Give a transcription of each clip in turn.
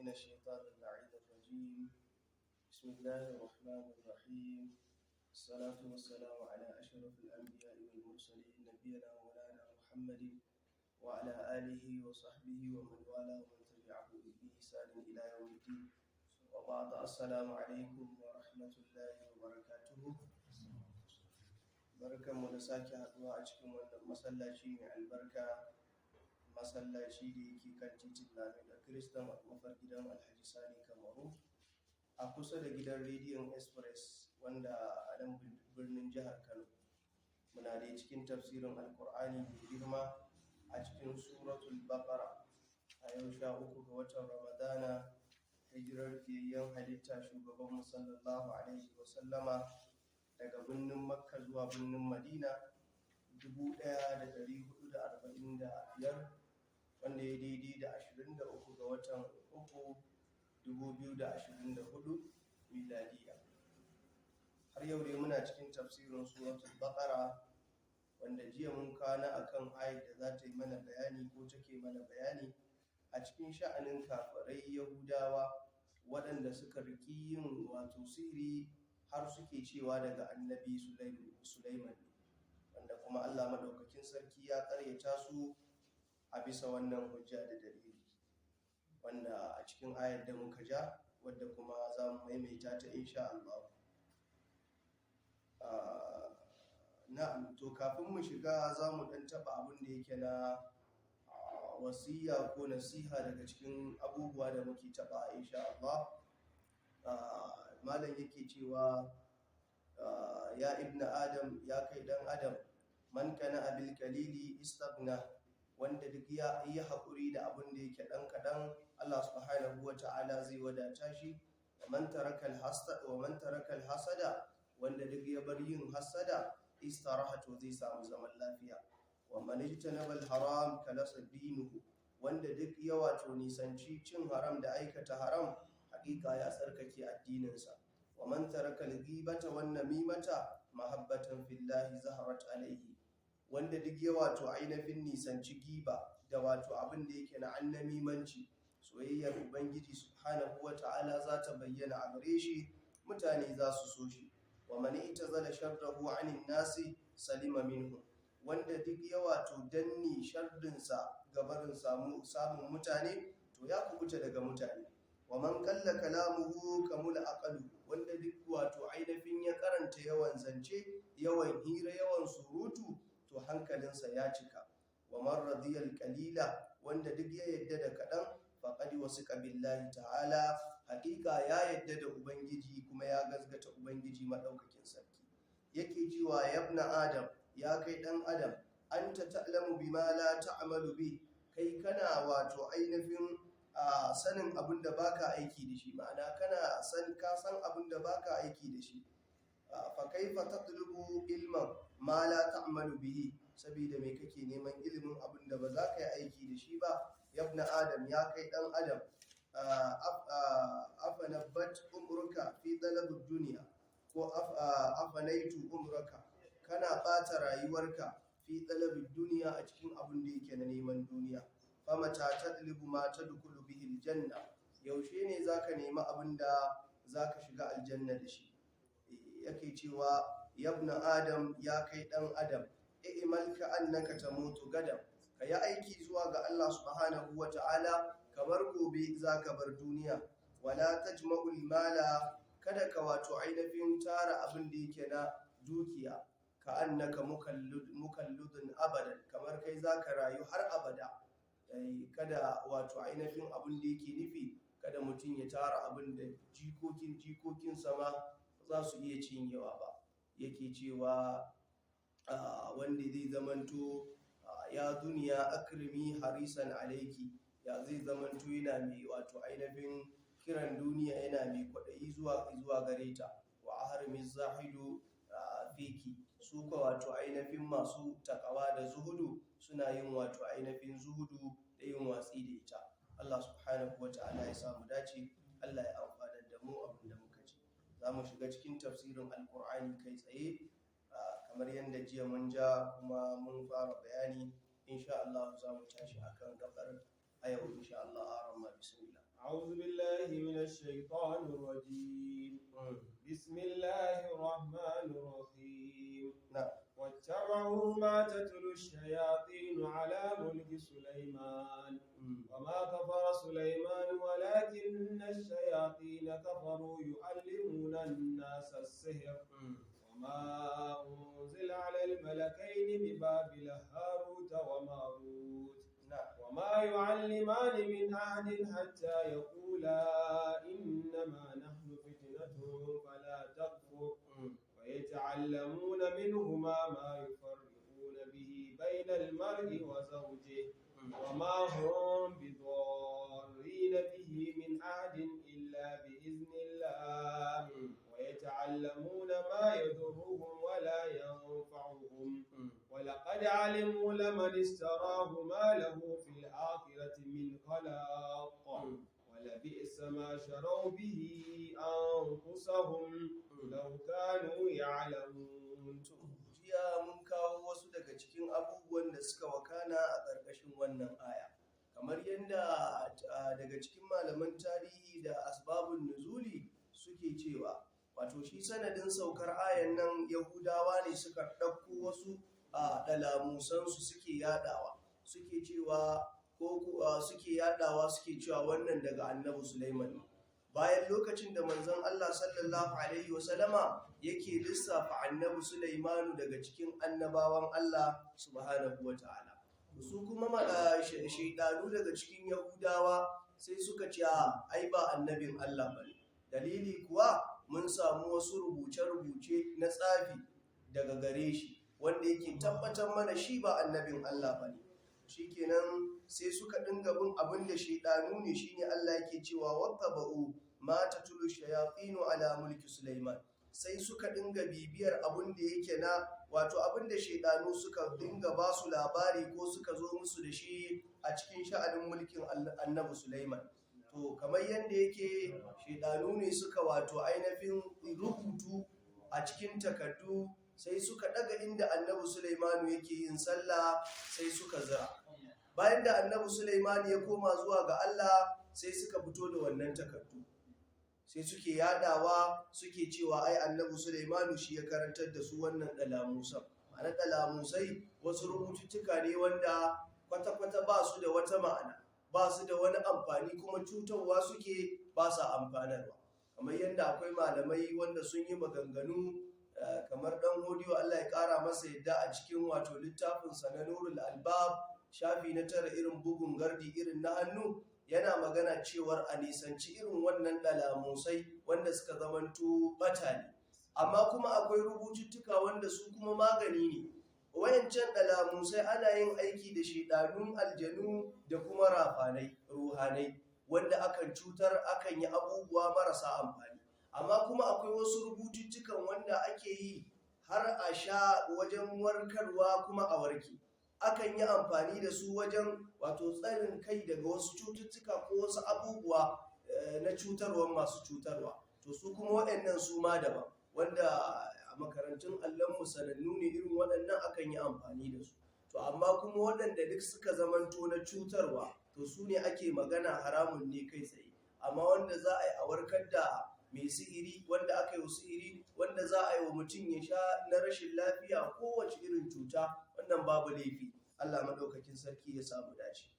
من الشيطان اللعين الرجيم. بسم الله الرحمن الرحيم. الصلاة والسلام على أشرف الأنبياء والمرسلين نبينا مولانا محمد وعلى آله وصحبه ومن والاه ومن تبعه بإحسان إلى يوم الدين. وبعد السلام عليكم ورحمة الله وبركاته. Barkanmu da sake haɗuwa a cikin wannan masallaci mai albarka, masallaci da yake kan titin Lami da Kiristan Almafar gidan Alhaji Sani Kamaru, a kusa da gidan rediyon Express wanda a nan birnin jihar Kano. Muna da cikin tafsirin Alkur'ani mai girma a cikin suratul Baqara a yau 13 ga watan Ramadana, hijirar fiyayyen halitta shugabanmu sallallahu alaihi wasallama daga birnin Makka zuwa birnin Madina 1445, wanda ya daidai da 23 ga watan 3 2024 miladiya. Har yau dai muna cikin tafsirin suratul Baqara, wanda jiya mun kana akan ayat da za ta yi mana bayani ko take mana bayani a cikin sha'anin kafirai Yahudawa waɗanda suka riki yin wato sihiri har suke cewa daga annabi Sulaiman, wanda kuma Allah madaukakin sarki ya karyata su a bisa wannan hujja da dalili, wanda a cikin ayar da muka ja, wadda kuma za mu maimaita ta insha Allah. Na'am, to kafin mu shiga za mu dan taba abin da yake na wasiya ko nasiha daga cikin abubuwa da muke taba insha Allah. Malam yake cewa ya ibn adam, ya kai dan adam, man kana abil kalili istaghna, wanda duk ya yi haƙuri da abin da yake dan kadan, Allah subhanahu wata'ala zai wadata shi. wa man taraka al-hasada, wanda duk ya bar yin hasada, istarahatu, zai samu zaman lafiya. wa man ijtanaba al-haram kalasa dinuhu, wanda duk ya wato nisanci cin haram da aikata haram, hakika ya tsarkake addininsa. wa man taraka al-ghibata wan namimata mahabbatan fillahi zaharat alayhi, wanda duk ya wato ainihin nisanci giba da wato abin da yake na annamimanci, soyayyar ubangiji subhanahu wata'ala za ta bayyana a gare shi, mutane za su so shi. wa man itazala sharrahu 'anil nasi salima minhu, wanda duk ya wato danni sharrinsa gabarin samun mutane, to ya kubuta daga mutane. wa man qalla kalamuhu kamula aqalu, wanda duk wato ainihin ya karanta yawan zance, yawan hira, yawan surutu, to hankalinsa ya cika. wa man radiyal qalila, wanda duk ya yadda da kadan, faqad wasiqa billahi ta'ala, hakika ya yadda da ubangiji kuma ya gazgata ubangiji madaukakin sarki. Yake cewa yabna adam, ya kai dan adam, anta ta'lamu bima la ta'malu bi, kai kana wato ainihin sanin abin da baka aiki da shi, ma'ana ka san abin da baka aiki da shi. fa kaifa tatlubu ilman ma la ta'malu bihi, saboda me kake neman ilimin abin da ba za ka yi aiki da shi ba. yabna adam, ya kai dan adam, afanabat umruka fi talabud dunya, ko afanaitu umraka, kana bata rayuwarka fi talabud dunya, a cikin abin da yake na neman duniya. famata tadlibu ma tadkhulu bihi aljanna, yaushe ne zaka nemi abin da zaka shiga aljanna da shi. Yake cewa yabna adam, ya kai dan adam, i'mal ka annaka tamutu gadan, kayi aiki zuwa ga Allah subhanahu wata'ala kamar gobe zaka bar duniya. wala tajma'ul mala, kada ka wato ainihin tara abin da yake na dukiya, ka annaka mukalludun abadan, kamar kai zaka rayu har abada. Kada wato ainihin abin da yake nufi, kada mutum ya tara abin da jikokin sama za su iya cinyewa ba. Yake cewa wanda zai zamanto ya duniya akrimi harisan alaiki, ya zai zamanto yana mai wato ainihin kiran duniya, yana mai kwaɗayi zuwa gare ta. wa ahrami zahidu fiki, su ka wato ainihin masu takawa da zuhudu suna yin wato ainihin zuhudu da yin watsi da ita. Allah subhanahu wata'ala ya samu dace, Allah ya amfana da mu abin da muka ji. Za mu shiga cikin tafsirin alkur'ani kai tsaye, kamar yadda jiya mun ja kuma mun fara bayani. insha Allah za mu tashi akan gabar a yau insha Allah. Bismillah. أعوذ بالله الشيطان الرجيم بسم الله الرحمن الرحيم نعم. واتبعوا ما تتلو الشياطين على ملك سليمان وما كفر سليمان ولكن الشياطين كفروا يعلمون الناس السحر وما أنزل على الملكين ببابل هاروت وماروت وما يعلمان من أحد حتى يقولا إنما نحن فتنة فلا تكفر ويتعلمون منهما ما يفرقون به بين المرء وزوجه وما هم بضارين به من أحد إلا بإذن الله ويتعلمون ما يضرهم ولا ينفعهم ولقد علموا لمن اشتراه ما له في الآخرة من خلاق ولبئس ما شروا به أنفسهم لو كانوا يعلمون. Jiya mun kawo wasu daga cikin abubuwan da suka wakana a ƙarƙashin wannan aya, kamar yadda daga cikin malaman tarihi da asbabun nuzuli suke cewa wato shi sanadin saukar ayan nan Yahudawa ne suka ɗauko wasu ɗalamusansu suke yadawa suke cewa suke cewa wannan daga annabi Sulaiman ne. Bayan lokacin da manzon Allah sallallahu alaihi wasallama yake lissafa annabi Sulaimanu daga cikin annabawan Allah subhanahu wataala, su kuma shaidanu daga cikin Yahudawa sai suka ce ai ba annabin Allah bane. Dalili kuwa mun samu wasu rubuce-rubuce na tsafi daga gare shi wanda yake tabbatar mana shi ba annabin Allah bane. Shikenan sai suka dinga bin abin da shaidanu ne, shine Allah yake cewa wattaba'u ma tatlu shayatinu ala mulki Sulaiman, sai suka dinga bibiyar abin da yake na wato abin da shaidanu suka dinga ba su labari ko suka zo musu da shi a cikin sha'anin mulkin annabi Sulaiman. To kamar yadda yake shaidanu ne suka wato ainihin rubutu a cikin takardu, sai suka daga inda annabi Sulaimanu yake yin sallah sai suka zira. Bayan da annabi Sulaiman ya koma zuwa ga Allah sai suka fito da wannan takardu, sai suke yadawa suke cewa ai annabi Sulaimanu shi ya karantar da su wannan dalamusan. Ma'ana dalamusai wasu rubututtuka ne wanda kwata-kwata ba su da wata ma'ana, ba su da wani amfani, kuma cutarwa suke ba sa amfanarwa. Kamar yadda akwai malamai wanda sun yi maganganu kamar dan hodiyo Allah ya kara masa yadda a cikin wato littafin sa na Nurul Albab shafi na 9 irin bugun gardi irin na hannu, yana magana cewar a nisanci irin wannan dalamusai wanda suka zamanto bata ne. Amma kuma akwai rubututtuka wanda su kuma magani ne. Wayancan dalamusai ana yin aiki da shedanun aljanu da kuma rafanai ruhanai wanda akan cutar, akan yi abubuwa marasa amfani. Amma kuma akwai wasu rubututtukan wanda ake yi har a sha wajen warkarwa kuma a warke. Akan yi amfani da su wajen wato tsarin kai daga wasu cututtuka ko wasu abubuwa na cutarwa masu cutarwa. To su kuma waɗannan su ma daban, wanda a makarantun allon sanannu ne irin waɗannan akan yi amfani da su. To amma kuma waɗanda duk suka zamanto na cutarwa, to su ne ake magana haramun ne kai tsaye. Amma wanda za a yi a warkar da mai sihiri, wanda aka yi wa sihiri, wanda za a yi wa mutum ya sha na rashin lafiya kowace irin cuta, wannan babu laifi. Allah madaukakin sarki ya samu dace.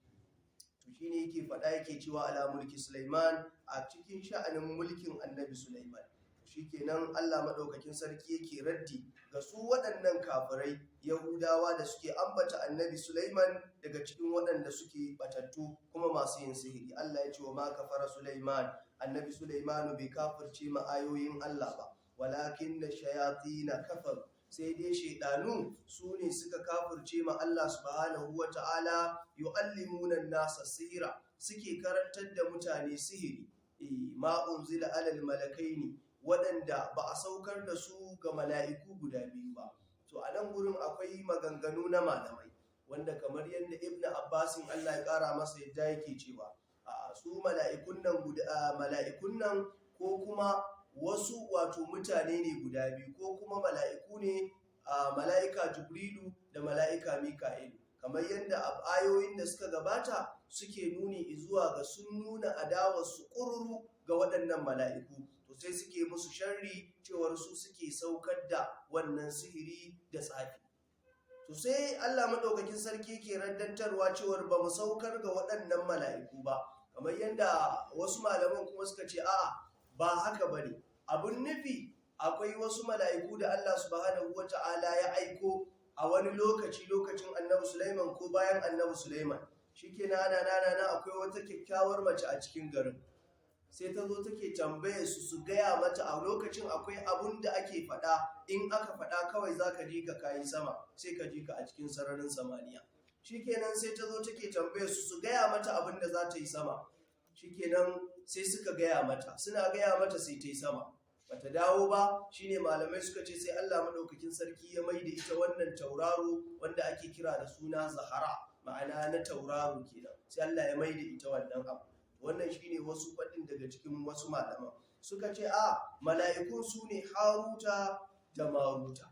To shine yake faɗa yake cewa ala mulki Sulaiman, a cikin sha'anin mulkin annabi Sulaiman. Shikenan Allah madaukakin sarki yake raddi ga su waɗannan kafirai Yahudawa da suke ambata annabi Sulaiman daga cikin waɗanda suke batattu kuma masu yin sihiri. Allah ya ce wa ma kafara Sulaiman, annabi Sulaimanu bai kafirce ma ayoyin Allah ba, walakin da shayatina kafaru, sai dai shaidanu su ne suka kafirce ma Allah subhanahu wa ta'ala. Yu'allimuna an-nasa sihira, suke karantar da mutane sihiri. Ma unzila alal malakaini, waɗanda ba a saukar da su ga mala'iku guda biyu ba. To a nan gurin akwai maganganu na malamai wanda kamar yadda Ibn Abbasin Allah ya ƙara masa yadda yake cewa su mala'ikun nan ko kuma wasu wato mutane ne guda biyu, ko kuma mala'iku ne mala'ika Jibrilu da mala'ika Mika'ilu, kamar yadda ayoyin da suka gabata suke nuni zuwa ga sun nuna adawarsu ƙururu ga waɗannan mala'iku, to sai suke musu sharri cewar su suke saukar da wannan sihiri da tsafi. To sai Allah madaukakin sarki ke raddantarwa cewar ba mu saukar ga waɗannan mala'iku ba, kamar yadda wasu malaman kuma suka ce a'a ba haka bane. Abun nufi akwai wasu mala'iku da Allah subhanahu wata'ala ya aiko a wani lokacin Annabi Sulaiman ko bayan Annabi Sulaiman. Shikenan ana akwai wata kyakkyawar mace a cikin garin. Sai ta zo take tambaye su gaya mata a lokacin akwai abun da ake faɗa, in aka faɗa kawai za ka ji ka kayi sama, sai ka ji ka a cikin sararin samaniya. Shikenan sai ta zo take tambaye su gaya mata abin da za ta yi sama. Shikenan sai suka gaya mata, suna gaya mata sai ta yi sama. Bata dawo ba, shine malamai suka ce sai Allah madaukakin sarki ya maida ita wannan tauraro wanda ake kira da suna Zahara, ma'ana na tauraro kenan. Sai Allah ya maida ita wannan abu. Wannan shine wasu faɗin daga cikin wasu malaman suka ce mala'ikun su ne Haruta da Maruta.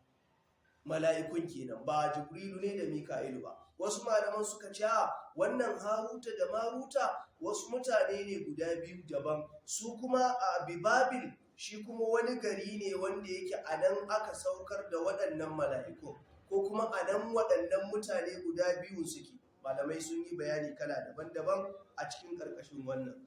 Mala'ikun kenan, ba Jibrilu ne da Mika'ilu ba. Wasu malaman suka ce wannan Haruta da Maruta wasu mutane ne guda biyu daban, su kuma a Babil shi kuma wani gari ne wanda yake a nan aka saukar da waɗannan mala'ikun, ko kuma a nan waɗannan mutane guda biyu suke. Malamai sun yi bayani kala daban-daban a cikin ƙarƙashin wannan.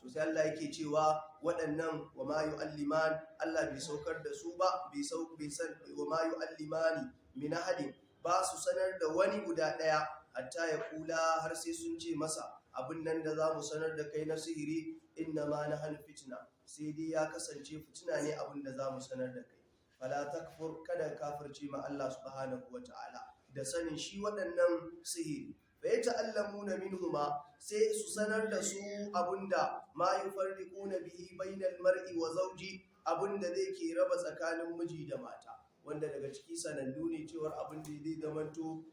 To sai Allah yake cewa waɗannan wa ma yu'alliman, Allah bai saukar da su ba, bai san wa ma yu'allimani min ahadin, ba su sanar da wani guda ɗaya hatta ya kula har sai sun ce masa abin nan da za mu sanar da kai na sihiri inna ma nahnu fitna, sai dai ya kasance fitina ne abin da za mu sanar da kai. Fala takfur, kada kafirce ma Allah subhanahu wata'ala da sanin shi waɗannan sihiri. Fa yata'allamuna minhuma, sai su sanar da su abinda ma yufarriquna bihi bainal mar'i wa zawji, abinda zai ke raba tsakanin miji da mata, wanda daga ciki sanannu ne cewar abinda zai zamanto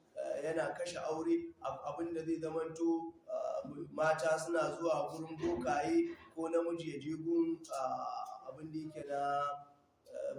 yana kashe aure, abinda zai zamanto mata suna zuwa gurin bokaye ko namiji ya je gun abinda yake na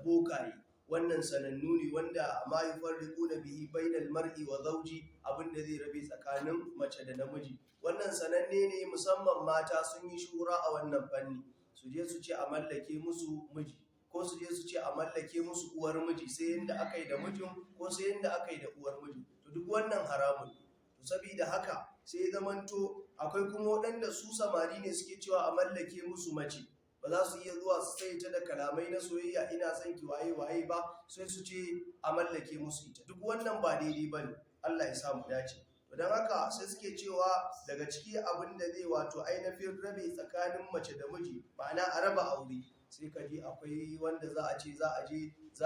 bokaye. Wannan sanannu ne wanda ma yufarriquna bihi bainal mar'i wa zawji, abinda zai rabe tsakanin mace da namiji. Wannan sananne ne, musamman mata sun yi shura a wannan fanni, su je su ce a mallake musu miji, ko su je su ce a mallake musu uwar miji, sai yanda aka yi da mijin ko sai yanda aka yi da uwar miji. To duk wannan haramun. To saboda haka sai zamanto akwai kuma waɗanda su samari ne suke cewa a mallake musu mace, ba za su iya zuwa su sai ta da kalamai na soyayya ina son ki waye ba, sai su ce a mallake musu ita. Duk wannan ba daidai bane, Allah ya samu dace. Don haka sai suke cewa daga ciki abin da zai wato ainihin rabe tsakanin mace da miji, ma'ana a raba aure, sai ka ji akwai wanda za a ce za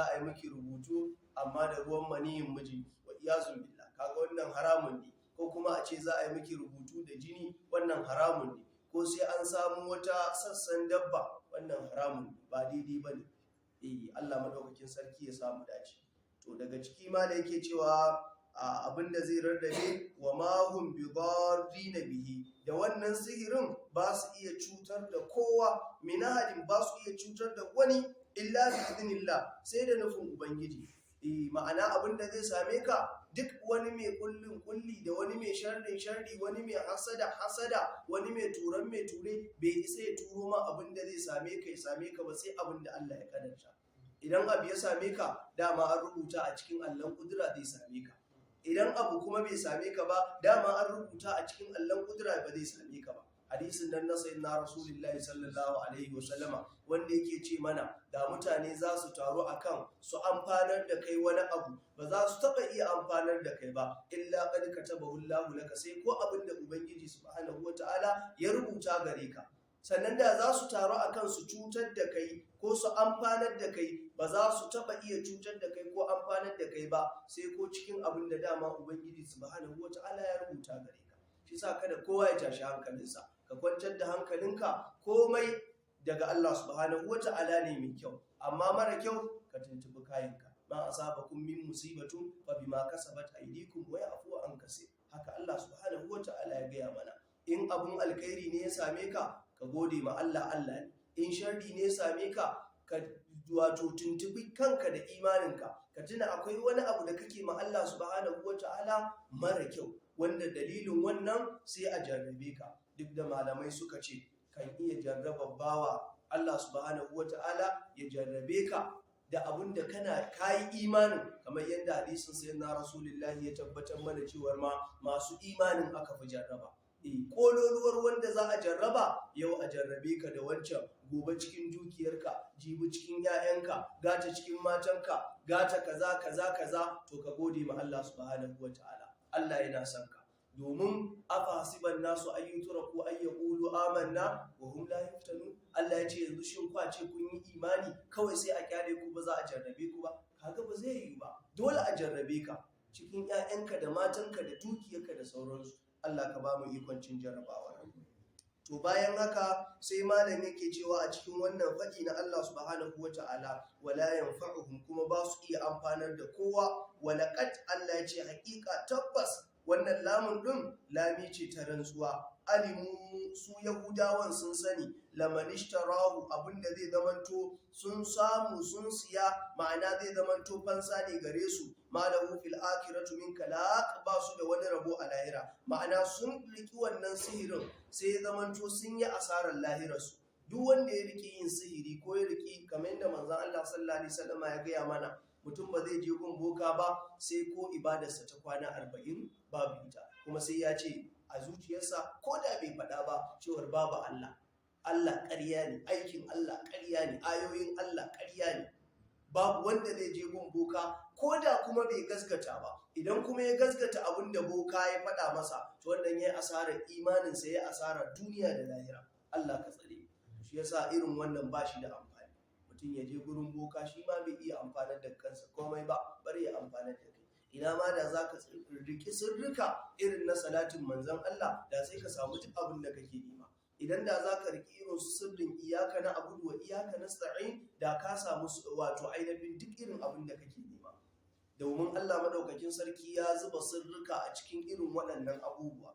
a yi miki rubutu amma da ruwan maniyin miji, wa iyazun billah, kaga wannan haramun ne. Ko kuma a ce za a yi miki rubutu da jini, wannan haramun ne. Ko sai an samu wata sassan dabba, wannan haramun ba daidai ba ne. Allah madaukakin sarki ya samu dace. To daga ciki ma da yake cewa abinda zai rarrabe wa mahum bi darrina bihi, da wannan sihirin ba su iya cutar da kowa, minahadin ba su iya cutar da wani illa bi idnillah, sai da nufin ubangiji. Ma'ana abinda zai same ka, duk wani mai kullin kulli da wani mai sharri, wani mai hasada, wani mai ture bai isa ya turo ma abinda zai same ka ba, sai abinda Allah ya kadarta. Idan abu ya same ka, dama an rubuta a cikin allon kudura zai same ka. Idan abu kuma bai same ka ba, dama an rubuta a cikin allon kudura ba zai same ka ba. Hadisin nan na sayyidina Rasulullahi sallallahu alaihi wasallama, wanda yake ce mana da mutane za su taru akan su amfanar da kai wani abu, ba za su taba iya amfanar da kai ba illa qad katabahu Allahu laka, sai ko abin da ubangiji subhanahu wataala ya rubuta gare ka. Sannan da za su taru akan su cutar da kai ko su amfanar da kai, ba za su taba iya cutar da kai ko amfanar da kai ba, sai ko cikin abin da dama ubangiji subhanahu wataala ya rubuta gare ka. Shi sa kada kowa ya tashi hankalinsa, ka kwantar da hankalinka, komai daga Allah subhanahu wata'ala ne mai kyau, amma mara kyau ka tuntubi kayanka. Ma asabakum min musibatu fa bima kasabat aydikum wa ya'fu an kaseer. Haka Allah subhanahu wata'ala ya gaya mana. In abun alkhairi ne ya same ka, ka gode ma Allah, Allah ne. In sharri ne ya same ka, ka wato tuntubi kanka da imaninka, ka tuna akwai wani abu da kake ma Allah subhanahu wata'ala mara kyau, wanda dalilin wannan sai a jarrabe ka. Duk da malamai suka ce kan iya jarraba bawa. Allah subhanahu wata'ala ya jarrabe ka da abun da kayi imanin, kamar yadda hadisin sayyidina rasulullahi ya tabbatar mana cewa masu imanin aka fi jarraba. Kololuwar wanda za a jarraba, yau a jarrabe ka da wancan, gobe cikin dukiyarka, jibi cikin 'ya'yanka, gata cikin matanka, gata kaza kaza kaza, to ka gode ma Allah subhanahu wata'ala. Allah yana son ka, domin afahasiban nasu ayyutraku ayyaqulu amanna wa hum la yuftanun. Allah ya ce yanzu shin kwa ce kun yi imani kawai sai a kyale ku, ba za a jarrabe ku ba? Kaga ba zai yi ba, dole a jarrabe ka cikin 'ya'yanka da matanka da dukiyarka da sauransu. Allah ka ba mu ikon cin jarrabawa. To bayan haka sai malam yake cewa a cikin wannan faɗi na Allah subhanahu wata'ala, wala yanfa'uhum, kuma ba su iya amfanar da kowa. Walaqad, Allah ya ce haƙiƙa tabbas, wannan lamun ɗin lami ce ta rantsuwa. Alimu, su Yahudawan sun sani, lamanishtarahu, abinda zai zamanto sun samu sun siya, ma'ana zai zamanto fansa ne gare su, malahu fil akhiratu min kalaq, ba su da wani rabo a lahira. Ma'ana sun riki wannan sihirin sai ya zamanto sun yi asarar lahirarsu. Duk wanda ya riki yin sihiri ko ya riki, kamar yadda manzon Allah sallallahu alaihi wasallam ya gaya mana, mutum ba zai je gun boka ba sai ko ibadarsa ta kwana 40 babu ita, kuma sai ya ce a zuciyarsa, ko da bai faɗa ba, cewar babu Allah, Allah ƙarya ne, aikin Allah ƙarya ne, ayoyin Allah ƙarya ne. Babu wanda zai je gun boka, ko da kuma bai gaskata ba. Idan kuma ya gaskata abin da boka ya faɗa masa, to wannan ya yi asarar imaninsa, ya yi asarar duniya da lahira. Allah ka tsare. Shi yasa irin wannan ba shi da amfani. Mutum ya je gurin boka, shi ma bai iya amfanar da kansa komai ba, bari ya amfanar da kai. Ina ma da za ka riki sirrika irin na salatin manzon Allah, da sai ka samu duk abin da kake nema. Idan da za ka riki irin su sirrin iyaka na abudu wa iyaka nasta'in, da ka samu wato ainihin duk irin abin da kake nema. Domin Allah madaukakin sarki ya zuba sirrika a cikin irin waɗannan abubuwa,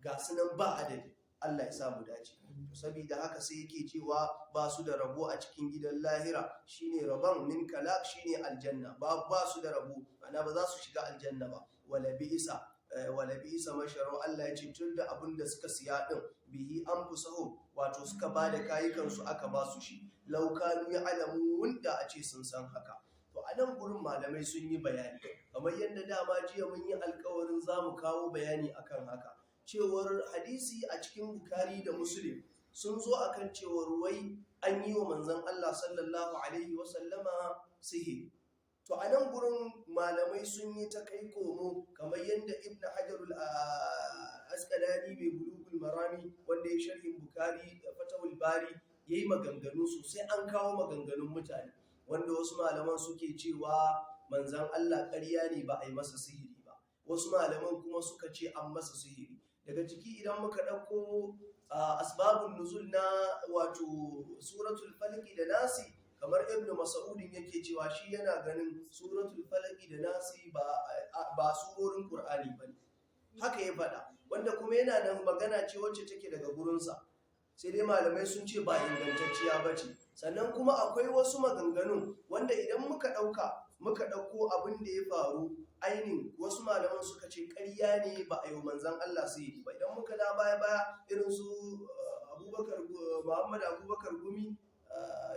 ga su nan ba adadi. Allah ya samu dace. Saboda haka sai yake cewa ba su da rabo a cikin gidan lahira, shine rabon min kalaq, shine aljanna. Ba su da rabo, ana ba za su shiga aljanna ba. Wala bi'sa masharu, Allah ya ce tun da abin da suka siya din, bihi anfusahum, wato suka ba da kayukansu aka ba su shi. Law kanu ya'lamun, da a ce sun san haka. To a nan gurin malamai sun yi bayani, kamar yadda dama jiya mun yi alkawarin za mu kawo bayani akan haka, cewar hadisi a cikin Bukhari da Muslim sun zo akan cewar wai an yi wa manzon Allah sallallahu alaihi wasallama sihiri. To a nan gurin malamai sun yi ta kai komo, kamar yadda Ibn Hajar al-Asqalani mai Bulughul Marami, wanda ya sharhin Bukhari da Fatahul Bari, yayi maganganu sosai, an kawo maganganun mutane, wanda wasu malaman suke cewa manzon Allah ƙarya ne, ba a yi masa sihiri ba. Wasu malaman kuma suka ce an masa sihiri. Daga ciki idan muka ɗauko asbabun nuzul na wato suratul falaki da nasi, kamar Ibn Mas'udin yake cewa shi yana ganin suratul falaki da nasi ba surorin Qur'ani bane. Haka ya faɗa, wanda kuma yana nan magana ce wacce take daga gurinsa, sai dai malamai sun ce ba ingantacciya ba ce. Sannan kuma akwai wasu maganganun wanda idan muka ɗauko abin da ya faru ainihin, wasu malaman suka ce ƙarya ne, ba a yi manzan Allah sihiri ba. Idan muka da baya irin su Muhammad Abubakar Gumi,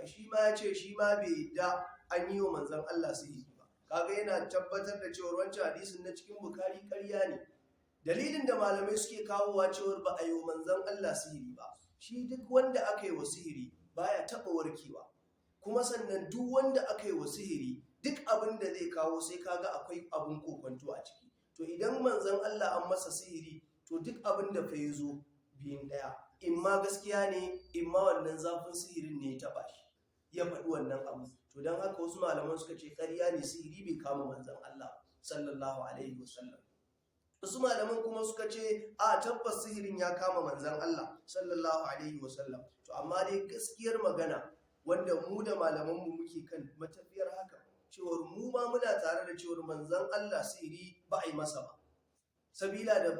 shi ma ya ce shi ma bai da an yi wa manzan Allah sihiri ba. Kaga yana tabbatar da cewar wancan hadisin na cikin Bukhari ƙarya ne. Dalilin da malamai suke kawowa cewar ba a yi wa manzan Allah sihiri ba, shi duk wanda aka yi wa sihiri baya taɓa warkewa, kuma sannan duk wanda aka yi wa sihiri duk abin da zai kawo sai kaga akwai abin kokonto a ciki. To idan manzon Allah an masa sihiri, to duk abin da fa yazo biyun daya, in ma gaskiya ne, in ma wannan zafin sihirin ne ya taba shi, ya faɗi wannan abu. To don haka wasu malaman suka ce ƙarya ne, sihiri bai kama manzon Allah sallallahu alaihi wasallam. Wasu malaman kuma suka ce a tabbas sihirin ya kama manzon Allah sallallahu alaihi wasallam. To amma dai gaskiyar magana, wanda mu da malamanmu muke kan matafiyar haka, cewar mu ma muna tare da cewar manzon Allah sihiri ba a yi masa ba, sabila da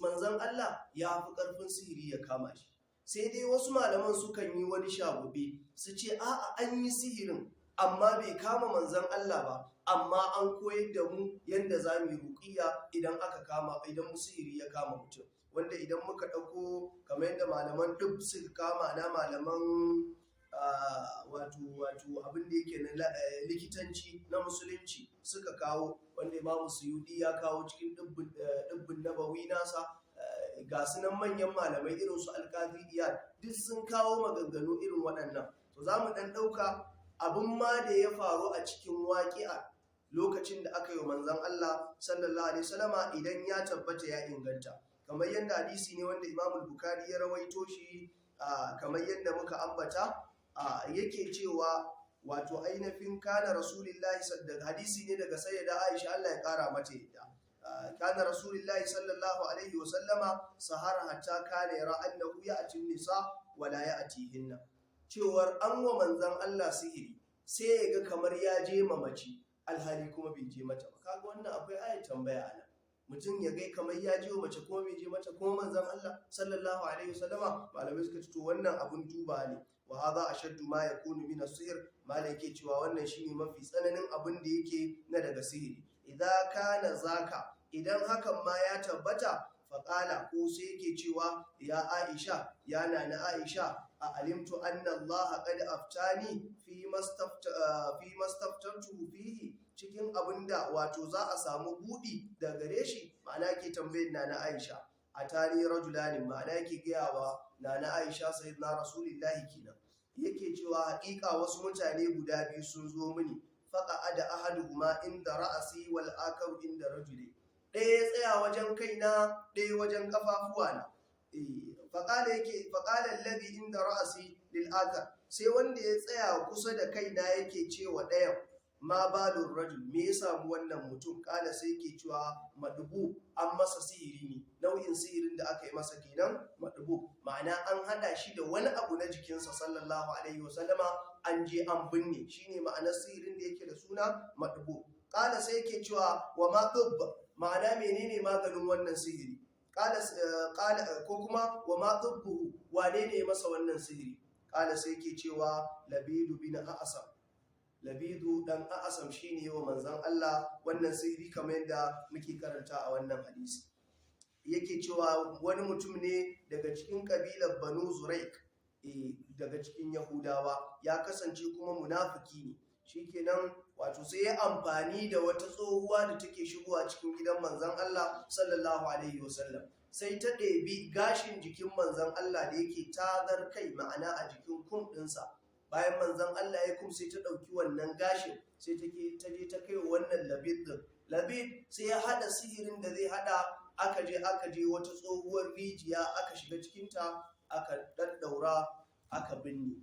manzon Allah ya fi ƙarfin sihiri ya kama shi. Sai dai wasu malaman sukan yi wani shagube, su ce a'a an yi sihirin amma bai kama manzon Allah ba, amma an koyar da mu yadda za mu yi ruqiyya idan sihiri ya kama mutum, wanda idan muka ɗauko kamar yadda malaman duk suka kama na malaman wato abin da yake na likitanci na musulunci suka kawo, wanda Imam Suyuti ya kawo cikin dubbin nabawi nasa, ga sunan manyan malamai irin su Al-Qadi Iyad duk sun kawo maganganu irin waɗannan. To za mu ɗan ɗauka abin ma da ya faru a cikin waƙi'a lokacin da aka yi wa manzon Allah sallallahu alaihi wasallama idan ya tabbata ya inganta, kamar yadda hadisi ne wanda Imam Bukhari ya rawaito shi, kamar yadda muka ambata, yake cewa wato ainihin kana rasulullahi sallallahu hadisi ne daga sayyida Aisha Allah ya kara mata yadda, kana rasulullahi sallallahu alaihi wasallama sahara hatta kana yara annahu ya'ti nisa wala ya'tihinna, cewar an wa manzon Allah sihiri sai ya ga kamar ya je mamaci alhali kuma bai je mata ba. Kaga wannan akwai ayat tambaya ana, mutum ya gai kamar ya je mace kuma bai je mata, kuma manzon Allah sallallahu alaihi wasallama, malamai suka ce to wannan abun duba ne. Wa hadha ashaddu ma yakunu min as-sihr, malai yake cewa wannan shine mafi tsananin abin da yake na daga sihiri. Idza kana zaka, idan hakan ma ya tabbata, faqala ko sai yake cewa ya Aisha, ya nana Aisha, a alimtu anna Allah qad aftani fi mastaftantu fihi, cikin abinda wato za a samu budi da gare shi, ma'ana ke tambayar nana Aisha. Atani rajulani, ma'ana yake gayawa nana Aisha sayyidina rasulullahi kenan, yake cewa haƙiƙa wasu mutane guda biyu sun zo mini, faqa'ada ahaduhuma inda ra'asi wal akaru inda rajuli, ɗaya ya tsaya wajen kaina, ɗaya wajen kafafuwana. Faƙala alladhi inda ra'asi lil akar, sai wanda ya tsaya kusa da kaina yake cewa ɗayan, ma balur rajul, me ya samu wannan mutum? Ƙala sai yake cewa madubu, an masa sihiri ne, nau'in sihirin da aka yi masa kenan madubu, ma'ana an hada shi da wani abu na jikinsa sallallahu alaihi wasallama, an je an binne, shine ma'anar sihirin da yake da suna madubu. Ƙala sai yake cewa wa ma tubba, ma'ana menene maganin wannan sihiri? Ƙala ko kuma wa ma tubbuhu, wane ne masa wannan sihiri? Ƙala sai yake cewa Labidu bin A'sam, Labidu dan A'sam shine yawa manzon Allah wannan sihiri, kamar yadda muke karanta a wannan hadisi. Yake cewa wani mutum ne daga cikin kabilar Banu Zuraik, daga cikin Yahudawa, ya kasance kuma munafiki ne. Shikenan wato sai ya amfani da wata tsohuwa da take shigowa cikin gidan manzon Allah sallallahu alaihi wasallam, sai ta ɗebi gashin jikin manzon Allah da yake tazar kai, ma'ana a jikin kum ɗinsa. Bayan manzon Allah ya kum, sai ta ɗauki wannan gashin, sai ta je ta kai wannan Labid ɗin. Labid sai ya haɗa sihirin da zai haɗa, aka je wata tsohuwar rijiya, aka shiga cikinta, aka ɗaɗɗaura, aka binne.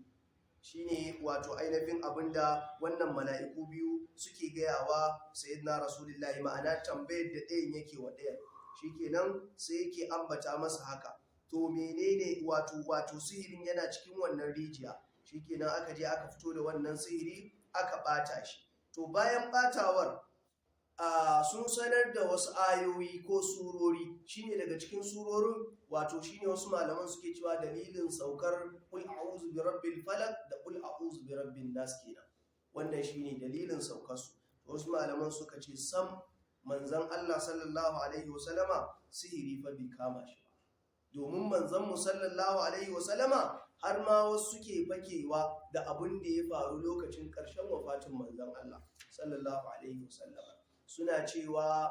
Shine wato ainihin abinda wannan mala'iku biyu suke gayawa sayyidina rasulullahi, ma'ana tambayar da ɗayan yake wa ɗayan. Shikenan sai yake ambata masa haka, to menene wato sihirin yana cikin wannan rijiya. Shikenan aka je aka fito da wannan sihiri, aka ɓata shi. To bayan ɓatawar, sun sanar da wasu ayoyi ko surori, shine daga cikin surorin, wato shine wasu malaman suke cewa dalilin saukar qul a'udhu bi rabbil falaq da qul a'udhu bi rabbin nas kenan, wannan shine dalilin saukar su. Wasu malaman suka ce sam manzon Allah sallallahu alaihi wasallama sihiri fa bai kama shi ba, domin manzon mu sallallahu alaihi wasallama har ma wasu suke fakewa da abin da ya faru lokacin ƙarshen wafatin manzon Allah sallallahu alaihi wasallama, suna cewa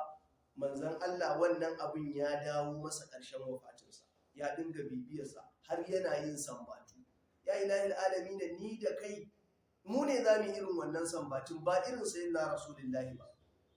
manzon Allah wannan abin ya dawo masa ƙarshen wafatinsa, ya dinga bibiyarsa har yana yin sambatu. Ya ilahil alamin, da ni da kai mu ne za mu irin wannan sambatin, ba irin sayyidina rasulullahi ba.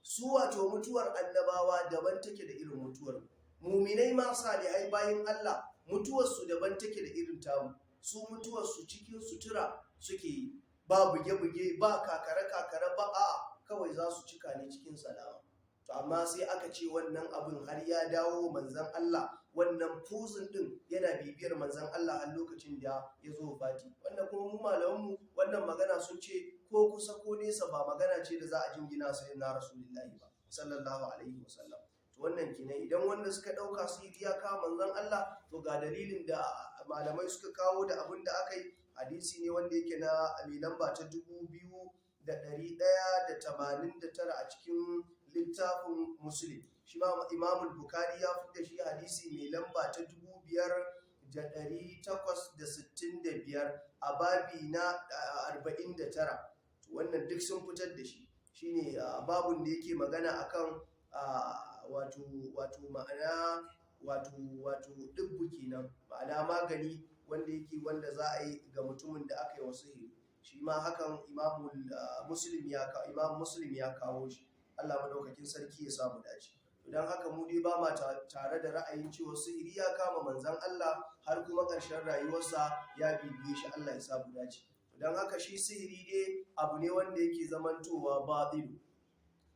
Su wato mutuwar annabawa daban take da irin mutuwar muminai ma salihai bayin Allah, mutuwarsu daban take da irin tamu. Su mutuwarsu cikin sutura suke yi, ba buge-buge, ba kakare-kakare, ba a kawai za su cika ne cikin salama. To amma sai aka ce wannan abin har ya dawo manzon Allah, wannan fuzin din yana bibiyar manzon Allah har lokacin da ya zo fati. Wannan kuma mu malamanmu wannan magana sun ce ko kusa ko nesa ba magana ce da za a jingina sai na rasulullahi ba sallallahu alaihi wasallam. To wannan kenan, idan wanda suka dauka su yi iyaka manzon Allah, to ga dalilin da malamai suka kawo da abin da aka yi. Hadisi ne wanda yake na mai lamba ta 2189 a cikin littafin Muslim. shi ma Imam Bukhari ya fitar da shi hadisi mai lamba ta 5865 a babi na 49. Wannan duk sun fitar da shi, shine babun da yake magana akan wato ma'ana wato dubbu kenan, ma'ana magani wanda za a yi ga mutumin da aka yi wa sihiri. Shi ma hakan Imam Muslim ya kawo shi. Allah madaukakin sarki ya samu dace. Don haka mu dai ba ma tare da ra'ayin cewa sihiri ya kama manzon Allah har kuma ƙarshen rayuwarsa ya bibiye shi. Allah ya samu dace. Don haka shi sihiri dai abu ne wanda yake zamantowa batil,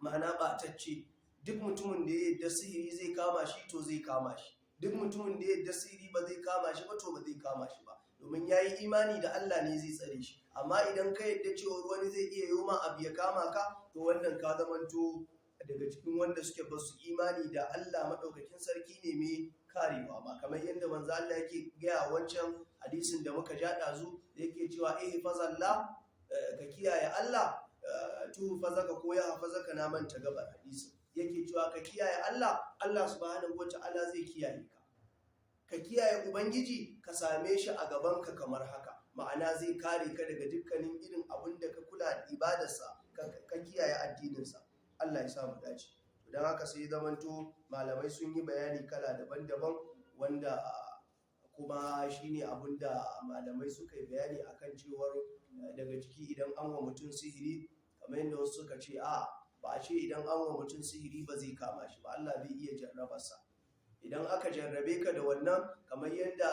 ma'ana ɓatacce. Duk mutumin da ya yadda sihiri zai kama shi to zai kama shi, duk mutumin da ya yadda sihiri ba zai kama shi ba to ba zai kama shi ba, domin ya yi imani da Allah ne zai tsare shi. Amma idan ka yadda cewa wani zai iya yi ma abu ya kama ka, to wannan ka zamanto daga cikin wanda suke ba su imani da Allah maɗaukakin sarki ne mai karewa ba, kamar yadda manzo Allah yake gaya wancan hadisin da muka ja ɗazu da yake cewa fazalla ka kiyaye Allah fazaka ko ya hafazaka, na manta gabar hadisin. Yake cewa ka kiyaye Allah subhanahu wata'ala zai kiyaye ka kiyaye ubangiji ka same shi a gabanka kamar haka, ma'ana zai kare ka daga dukkanin irin abin da ka kula da ibadarsa, ka kiyaye addininsa. Allah ya samu dace. Don haka sai zamanto malamai sun yi bayani kala daban-daban, wanda kuma shine abin da malamai suka yi bayani akan cewar daga ciki idan an wa mutum sihiri, kamar yadda wasu suka ce ba a ce idan an wa mutum sihiri ba zai kama shi ba, Allah zai iya jarrabarsa. Idan aka jarrabe ka da wannan, kamar yadda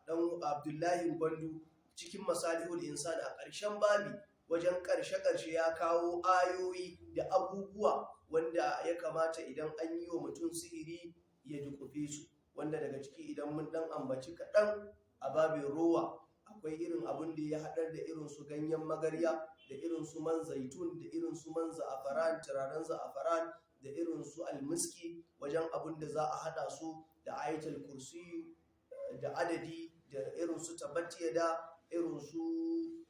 dan Abdullahi Gwandu cikin Masalihul Insan a ƙarshen babi wajen ƙarshe ya kawo ayoyi da abubuwa wanda ya kamata idan an yi wa mutum sihiri ya dukufe su, wanda daga ciki idan mun dan ambaci kaɗan a babin rowa, akwai irin abin da ya haɗar da irin su ganyen magarya da irin su man zaitun da irin su man za'afaran, turaren za'afaran da irin su almiski, wajen abin da za a haɗa su da ayatul kursiyu da adadi da irin su tabbatiya da irin su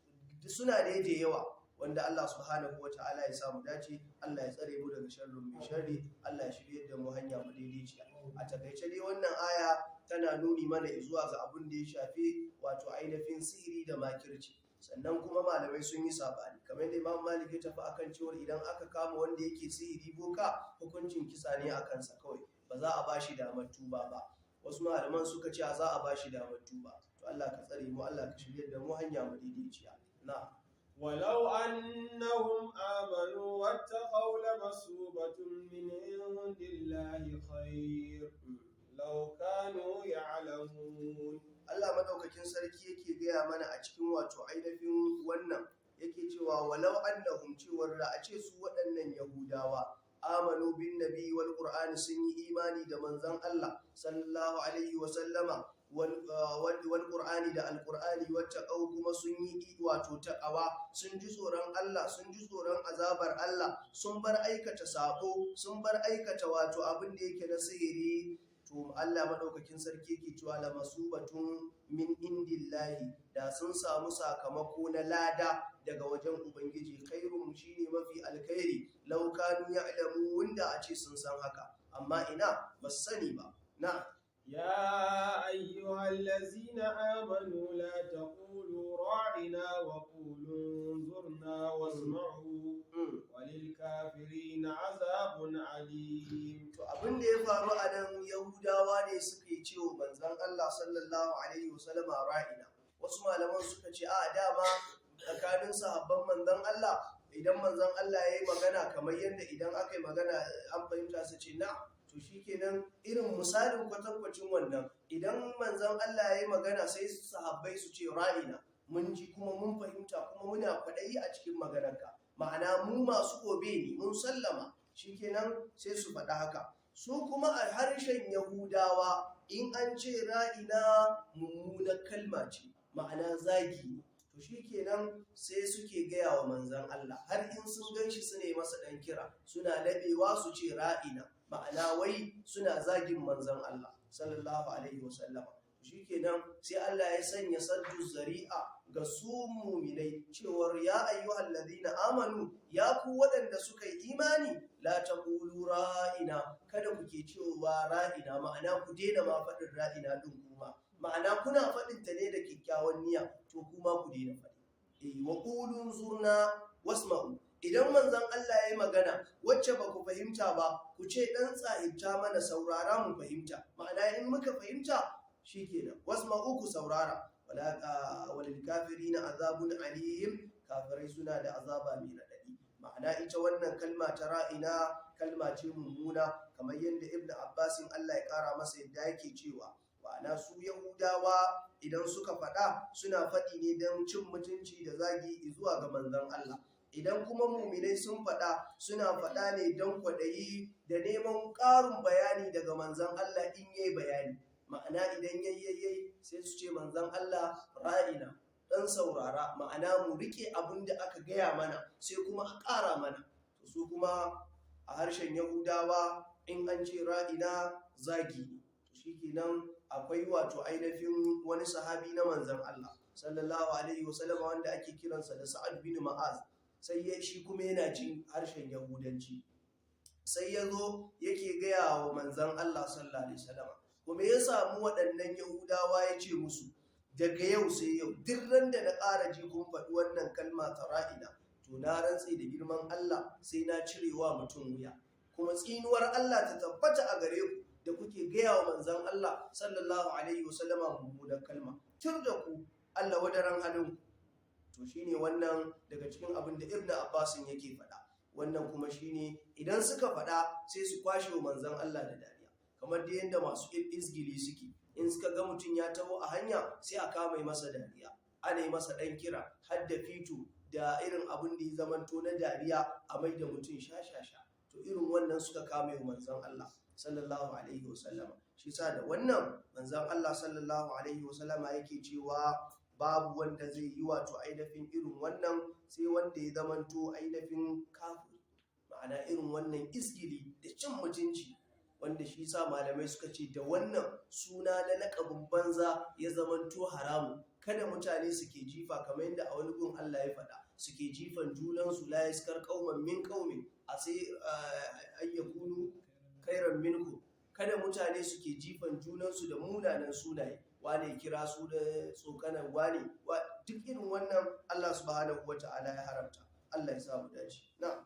suna da yawa, wanda Allah subhanahu wata'ala ya samu dace. Allah ya tsare mu daga sharrin mai sharri, Allah ya shirye da mu hanya madaidaiciya. A takaice dai wannan aya tana nuni mana zuwa ga abin da ya shafi wato ainihin sihiri da makirci. Sannan kuma malamai sun yi sabani, kamar yadda Imam Malik ya tafi akan cewa idan aka kama wanda yake sihiri boka, hukuncin kisa ne a kansa kawai, ba za a bashi damar tuba ba. Wasu malaman suka ce za a bashi damar tuba. To Allah ka tsare mu, Allah ka shirye da mu hanya madaidaiciya. نعم. ولو أنهم آمنوا واتقوا لمثوبة من عند الله خير لو كانوا يعلمون. Allah madaukakin sarki yake gaya mana a cikin wato ainihin wannan, yake cewa walau annahum, cewar da a ce su waɗannan Yahudawa amanu bin nabi wal qur'ani, sun yi imani da manzon Allah sallallahu alaihi wa sallama wal qur'ani da alqur'ani, wacce kuma sun yi wato taqawa, sun ji tsoron Allah, sun ji tsoron azabar Allah, sun bar aikata sako, sun bar aikata wato abin da yake na sihiri, to Allah madaukakin sarki yake cewa la masubatun min indillahi, da sun samu sakamako na lada daga wajen ubangiji, khairun shine mafi alkhairi, law kanu ya'lamu, wanda a ce sun san haka, amma ina ba sani ba. Na يا أيها الذين آمنوا لا تقولوا راعنا وقولوا انظرنا واسمعوا وللكافرين عذاب عليم. To abin da ya faru a nan, Yahudawa ne suka yi cewa manzon Allah sallallahu alaihi wasallam ra'ina. Wasu malaman suka ce a dama tsakanin sahabban manzon Allah, idan manzon Allah ya yi magana kamar yadda idan aka yi magana an fahimta su ce na, to shi kenan irin misalin kwatankwacin wannan, idan manzon Allah ya yi magana sai sahabbai su ce ra'ina, mun ji kuma mun fahimta kuma muna kwaɗayi a cikin maganarka, ma'ana mu masu gobe ne, mun sallama, shi kenan sai su faɗa haka. Su kuma a harshen Yahudawa in an ce ra'ina mummunar kalma ce, ma'ana zagi ne, to shi kenan sai suke gaya wa manzon Allah, har in sun gan shi su ne masa ɗan kira, suna laɓewa su ce ra'ina, ma'ana wai suna zagin manzon Allah sallallahu alaihi wasallam. Shikenan sai Allah ya sanya saddu zari'a ga ga su mu'minai cewar ya ayyuhal ladina amanu ya ku waɗanda suka yi imani la taqulu ra'ina kada kuke cewa ra'ina ma'ana ku daina ma faɗin ra'ina din kuma ma'ana kuna faɗin ta ne da kyakkyawan niyya to kuma ku daina faɗi wa qulu zurna wasma'u idan manzon Allah ya yi magana wacce ba ku fahimta ba ku ce dan tsahibta mana saurara mu fahimta ma'ana in muka fahimta shikenan wasma'u ku saurara walil kafirina azabun alim kafirai suna da azaba mai radadi ma'ana ita wannan kalma ta ra'ina kalma ce mummuna kamar yadda Ibn Abbasin Allah ya kara masa yadda yake cewa ma'ana su Yahudawa idan suka faɗa suna faɗi ne don cin mutunci da zagi zuwa ga manzon Allah idan kuma muminai sun faɗa suna faɗa ne don kwaɗayi da neman ƙarin bayani daga manzon Allah in yayi bayani ma'ana idan yayyayye sai su ce manzon Allah ra'ina dan saurara ma'ana mu rike abin da aka gaya mana sai kuma a ƙara mana su kuma a harshen Yahudawa in an ce ra'ina zagi to shikenan akwai wato ainihin wani sahabi na manzon Allah sallallahu alaihi wasallam wanda ake kiransa da Sa'ad bin Mu'az sai shi kuma yana jin harshen Yahudanci sai ya zo yake gaya wa manzon Allah sallallahu alaihi wasallam kuma ya samu waɗannan Yahudawa ya ce musu daga yau sai yau duk ran da na ƙara ji kun faɗi wannan kalma ta ra'ina to na rantse da girman Allah sai na cirewa mutum wuya kuma tsinuwar Allah ta tabbata a gare ku da kuke gaya wa manzon Allah sallallahu alaihi wasallama mummunar kalma tur da ku Allah wadaran halin to shine wannan daga cikin abin da Ibn Abbas yake faɗa wannan kuma shine idan suka faɗa sai su kwashe wa manzon Allah da dariya kamar da yadda masu izgili suke in suka ga mutum ya taho a hanya sai a kama masa dariya ana yi masa ɗan kira har da fito da irin abin da ya zamanto na dariya a mai da mutum sha-sha-sha to irin wannan suka kama wa manzon Allah sallallahu alaihi wasallama shi sa da wannan manzon Allah sallallahu alaihi wasallama yake cewa babu wanda zai yi wato ainihin irin wannan sai wanda ya zamanto ainihin kafiri ma'ana irin wannan izgili da cin mutunci wanda shi sa malamai suka ce da wannan suna na laƙabin banza ya zamanto haramu kada mutane suke jifa kamar yadda a wani gun Allah ya faɗa suke jifan junansu la yaskar qauman min qaumin a sai ayyakunu khairan minkum kada mutane suke jifan junansu da munanan sunaye wane kira su da tsokanan wane duk irin wannan Allah subhanahu wata'ala ya haramta Allah ya samu dace na'am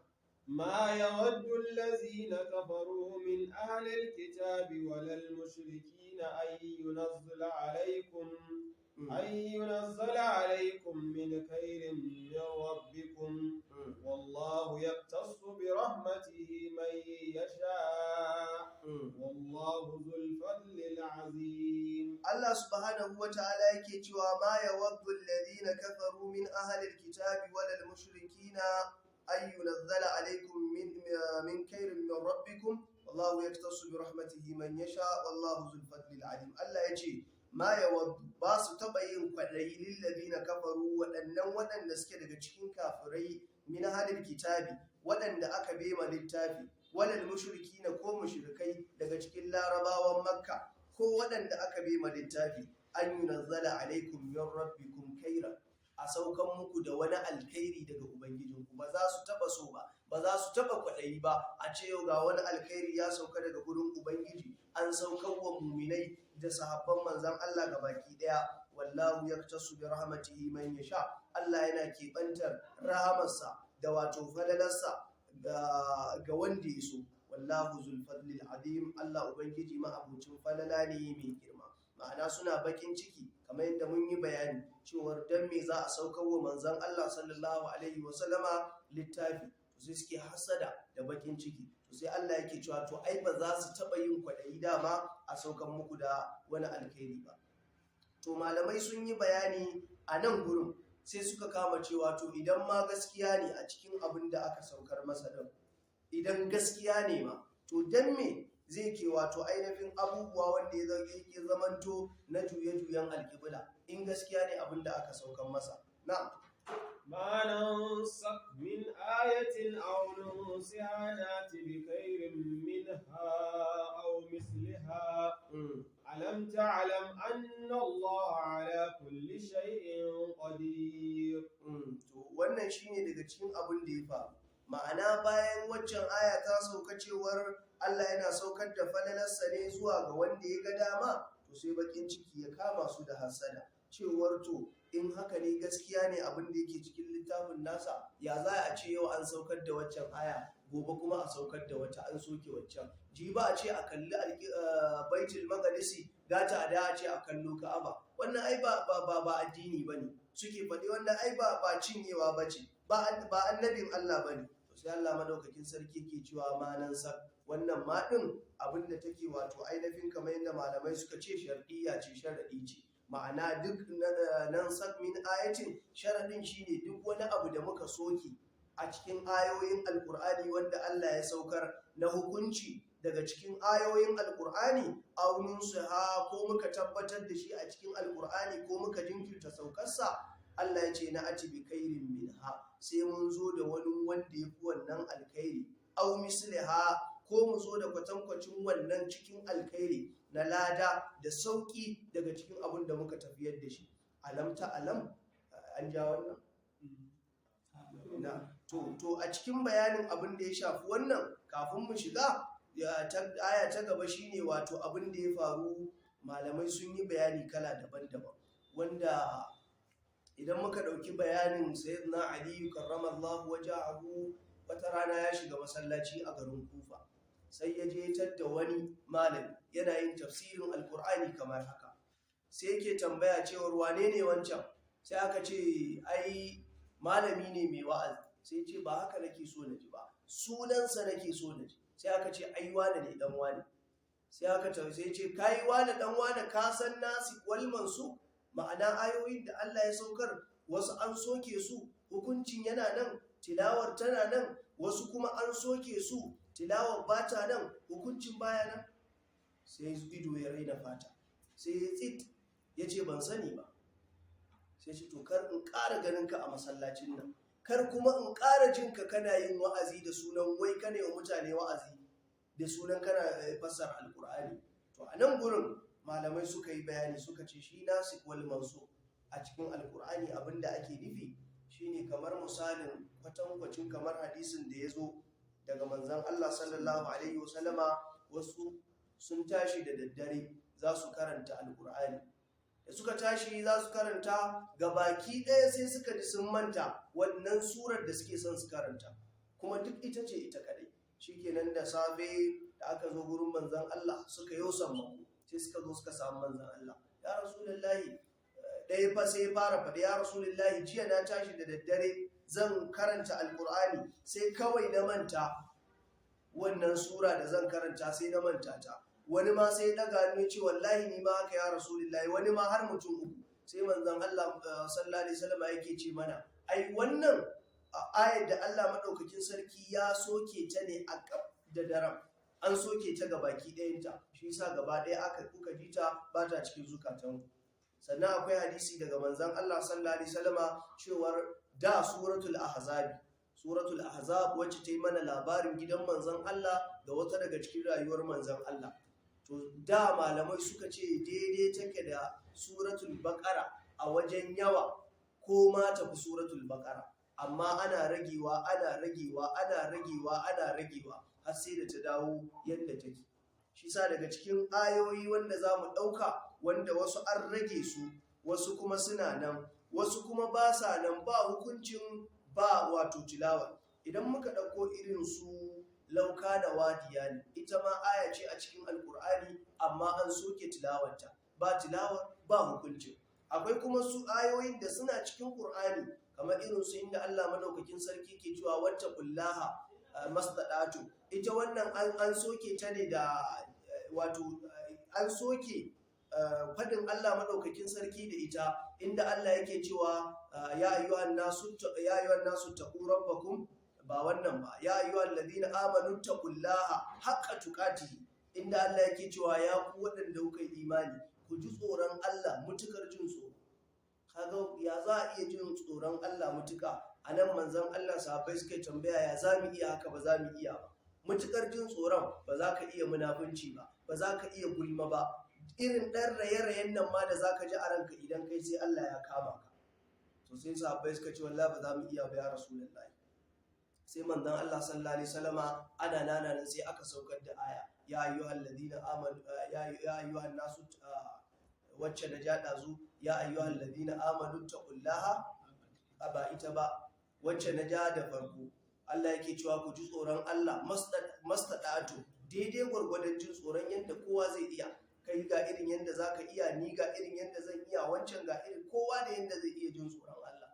ما يود الذين كفروا من أهل الكتاب ولا المشركين أن ينزل عليكم من خير من ربكم والله يختص برحمته من يشاء والله ذو الفضل العظيم الله سبحانه وتعالى يكتوى ما يود الذين كفروا من أهل الكتاب ولا المشركين أن ينزل عليكم من خير من ربكم والله يختص برحمته من يشاء والله ذو الفضل العظيم الله يجي ما يود باس تبين قدري للذين كفروا waɗannan suke daga cikin kafirai min ahlil kitabi waɗanda aka bema littafi walal mushrikina ko mushrikai daga cikin larabawan makka ko waɗanda aka bema littafi an yunazzala alaikum min rabbikum khairan a saukan muku da wani alkhairi daga ubangijinku ba za su taba so ba za su taba kwaɗayi ba a ce yau ga wani alkhairi ya sauka daga gurin ubangiji an saukan wa muminai da sahabban manzan Allah ga baki daya wallahu yaktasu bi rahmatihi man yasha Allah yana kebantar rahamarsa da wato falalarsa ga wanda ya so wallahu zul fadlil azim Allah ubangiji ma abucin falala ne mai girma ma'ana suna bakin ciki kamar yadda mun yi bayani cewar dan me za a saukar wa manzon Allah sallallahu alaihi wasallama littafi to sai suke hasada da bakin ciki to sai Allah yake cewa to ai ba za su taba yin kwadayi dama a saukar muku da wani alkhairi ba to malamai sun yi bayani a nan gurin sai suka kama cewa to idan ma gaskiya ne a cikin abin da aka saukar masa din idan gaskiya ne ma to dan me zai ke wato ainihin abubuwa wanda ya zamanto na juye-juyen alƙibla in gaskiya ne abin da aka saukan masa na ما ننسخ من آية أو ننسها نات بخير منها أو مثلها ألم تعلم أن الله على كل شيء قدير wannan shine daga cikin abin da ya faru. Ma'ana bayan waccan aya ta sauka cewar Allah yana saukar da falalarsa ne zuwa ga wanda ya ga dama, to sai bakin ciki ya kama su da hasada cewar to in haka ne gaskiya ne abin da yake cikin littafin nasa, ya za a ce yau an saukar da waccan aya gobe kuma a saukar da wata an soke waccan, ji ba a ce a kalli baitul maqdisi gata da a ce a kallo ka'aba. Wannan ai ba addini bane suke faɗi, wannan ai ba cinyewa bace, ba annabin Allah bane. To sai Allah madaukakin sarki ke cewa ma nan sa wannan ma din abinda take wato ainihin kamar yadda malamai suka ce shar'iyya ce, sharadi ce. Ma'ana duk nan sak min ayatin, sharadin shine duk wani abu da muka soke a cikin ayoyin alkur'ani wanda Allah ya saukar na hukunci daga cikin ayoyin alkur'ani, aunin ha ko muka tabbatar da shi a cikin alkur'ani ko muka jinkirta saukarsa, Allah ya ce na ati bi khairin minha, sai mun zo da wani wanda ya fi wannan alkhairi, au misliha ko mu zo da kwatankwacin wannan cikin alkhairi na lada da sauki daga cikin abin da muka tafiyar da shi. Alam ta alam, an ja wannan na to a cikin bayanin abin da ya shafi wannan, kafin mu shiga aya ta gaba shine wato abin da ya faru. Malamai sun yi bayani kala daban-daban, wanda idan muka ɗauki bayanin sayyidina Ali karramallahu wajahu, wata rana ya shiga masallaci a garin Kufa, sai ya je tadda wani malami yana yin tafsirin alkur'ani kamar haka, sai yake tambaya cewar wane ne wancan, sai aka ce ai malami ne mai wa'azi, sai ce ba haka nake so na ji ba, sunansa nake so na ji. Sai aka ce ai wane ne dan wane, sai aka sai ce kai wane dan wane, ka san nasi wal mansukh, ma'ana ayoyin da Allah ya saukar wasu an soke su, hukuncin yana nan, tilawar tana nan, wasu kuma an soke su, tilawar bata nan, hukuncin baya nan. Sai ido ya raina fata, sai ya tsit ya ce ban sani ba. Sai ce to kar in ƙara ganin ka a masallacin nan, kar kuma in ƙara jin ka kana yin wa'azi da sunan wai kana yi mutane wa'azi da sunan kana fassara alkur'ani. To a nan gurin malamai suka yi bayani, suka ce shi nasikh wal mansukh a cikin alkur'ani abinda ake nufi shine kamar misalin kwatankwacin kamar hadisin da ya zo daga manzon Allah sallallahu alaihi wasallama, wasu sun tashi da daddare za su karanta alkur'ani, da suka tashi za su karanta gabaki ɗaya sai suka ji sun manta wannan surar da suke son su karanta, kuma duk ita ce ita kadai. Shikenan da safe da aka zo gurin manzon Allah suka yi sammako, sai suka zo suka samu manzon Allah, ya rasulullahi, ɗaya fa sai fara faɗi, ya rasulullahi jiya na tashi da daddare zan karanta alkur'ani sai kawai na manta wannan sura da zan karanta, sai na manta ta. Wani ma sai daga ne ce wallahi ni ma haka ya rasulullahi, wani ma har mutum uku. Sai manzon Allah sallallahu alaihi wasallam yake ce mana ai wannan ayar da Allah madaukakin sarki ya soke ta ne a kaf da daren, an soke ta ga baki ɗayanta, shi yasa gaba ɗaya aka kuka ji ta ba ta cikin zukatan. Sannan akwai hadisi daga manzon Allah sallallahu alaihi wasallama cewar da suratul ahzab wacce ta yi mana labarin gidan manzon Allah da wata daga cikin rayuwar manzon Allah, to da malamai suka ce daidai take da suratul baqara a wajen yawa, ko ma tafi suratul baqara, amma ana ragewa har sai da ta dawo yadda take. Shi sa daga cikin ayoyi wanda za mu ɗauka, wanda wasu an rage su, wasu kuma suna nan, wasu kuma ba sa nan, ba hukuncin ba wato tilawa. Idan muka ɗauko irin su lauka da wadiya ne, ita ma aya ce a cikin alkur'ani amma an soke tilawarta, ba tilawa ba hukuncin. Akwai kuma su ayoyin da suna cikin Qur'ani kamar irin su inda Allah madaukakin sarki ke cewa wattaqullaha masdadatu, ita wannan an soke ta ne da wato an soke fadin Allah madaukakin sarki da ita inda Allah yake cewa ya ayyuhan nasu taqu rabbakum, ba wannan ba, ya ayyuhal ladina amanu taqullaha haqqa tuqatihi, inda Allah yake cewa ya ku waɗanda kuka yi imani ku ji tsoron Allah mutukar jin tsoro. Kaga ya za a iya jin tsoron Allah mutuka? Anan manzon Allah sahabbai suka tambaya ya za mu iya haka, ba za mu iya ba. Mutukar jin tsoron ba za ka iya munafunci ba, ba za ka iya gulma ba, irin ɗan raye-rayen nan ma da za ka ji a ranka idan kai sai Allah ya kama ka. To sai sahabbai suka ce wallahi ba za mu iya ba ya rasulullahi. Sai manzon Allah sallallahu alaihi wasallama ana nan sai aka saukar da aya ya ayyuhal ladina amanu ya ayyuhan nasu wacce da jada zu ya ayyuhal ladina amanu taqullaha ba ita ba wacce na ja da farko Allah yake cewa ku ji tsoron Allah mastada'atu daidai gwargwadon jin tsoron yadda kowa zai iya, kai ga irin yadda zaka iya, ni ga irin yadda zan iya, wancan ga irin kowa da yadda zai iya jin tsoron Allah,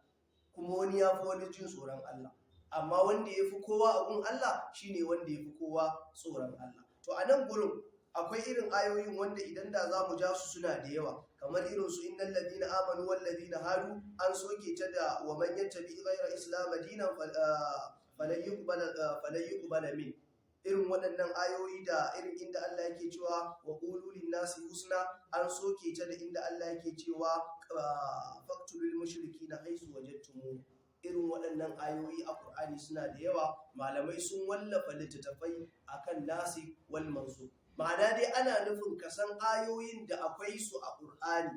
kuma wani ya fi wani jin tsoron Allah, amma wanda ya fi kowa abun Allah shine wanda ya fi kowa tsoron Allah. To a nan gurin akwai irin ayoyin wanda idan da za mu ja su suna da yawa, kamar irin su innal ladina amanu wal ladina hadu an soke ta da wa man yattabi ghayra islam dinan falan yuqbala min. Irin waɗannan ayoyi da irin inda Allah yake cewa wa qulu lin nasi husna an soke ta da inda Allah yake cewa faqtulul mushrikina haythu wajadtum. Irin waɗannan ayoyi a Qur'ani suna da yawa, malamai sun wallafa littattafai akan nasi wal mansukh. Ma'ana dai ana nufin kasan ayoyin da akwai su a Qur'ani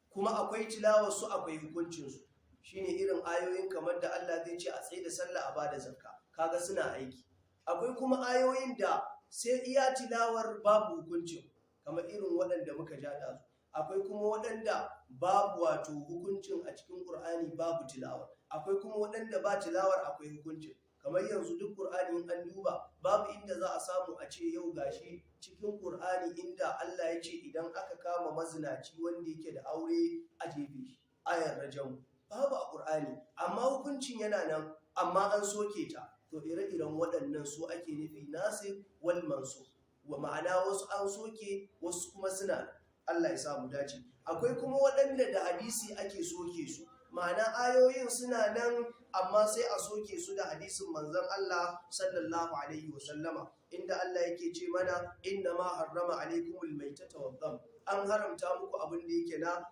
kuma akwai tilawar su akwai hukuncin su, shine irin ayoyin kamar da Allah zai ce a tsaye da sallah a bada zakka, kaga suna aiki. Akwai kuma ayoyin da sai iya tilawar babu hukuncin, kamar irin waɗanda muka ja da su. Akwai kuma waɗanda babu wato hukuncin a cikin Qur'ani babu tilawar, akwai kuma waɗanda ba tilawar akwai hukuncin. Kamar yanzu duk Qur'ani an duba babu inda za a samu a ce yau gashi cikin Qur'ani inda Allah ya ce idan aka kama mazinaci wanda yake da aure a jefe shi, ayar rajam babu a Qur'ani, amma hukuncin yana nan amma an soke ta. To ire-iren waɗannan su ake nufi nasir wal mansukh, wa ma'ana wasu an soke wasu kuma suna. Allah ya samu dace. Akwai kuma waɗanda da hadisi ake soke su, ma'ana ayoyin suna nan amma sai a soke su da hadisin manzon Allah sallallahu alaihi wasallama, inda Allah yake ce mana inna ma harrama alaikumul maitata wad-dam, an haramta muku abin da yake na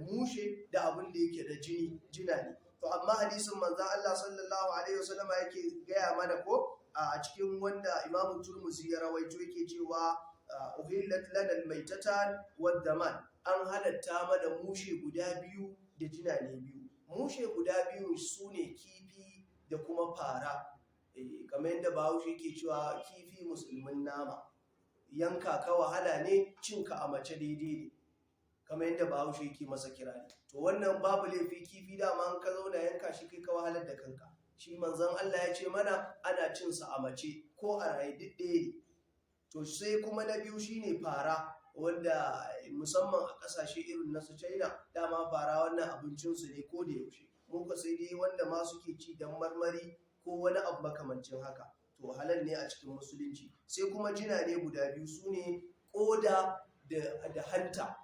mushe da abin da yake da jina ne. To amma hadisin manzon Allah sallallahu alaihi wasallama yake gaya mana ko a cikin wanda Imam Turmuzi ya rawaito yake cewa uhillat lana almaitatan wad-daman, an halatta mana mushe guda biyu da jinane biyu. Mushe guda biyu sune kifi da kuma fara, kamar yadda Bahaushe yake cewa kifi musulmin nama, yanka ka wahala ne, cinka a mace daidai ne, kamar yadda Bahaushe yake masa kirari. To wannan babu laifi, kifi dama an ka zauna yanka shi kai ka wahalar da kanka. Shi manzon Allah ya ce mana ana cin sa a mace ko a raye duk ɗaya ne. To sai kuma na biyu shine fara, wanda musamman a ƙasashe irin na su China dama fara wannan abincinsu ne ko da yaushe. Mun ka sai dai wanda ma suke ci dan marmari ko wani abu makamancin haka, to halal ne a cikin musulunci. Sai kuma jina ne guda biyu, su ne ƙoda da hanta.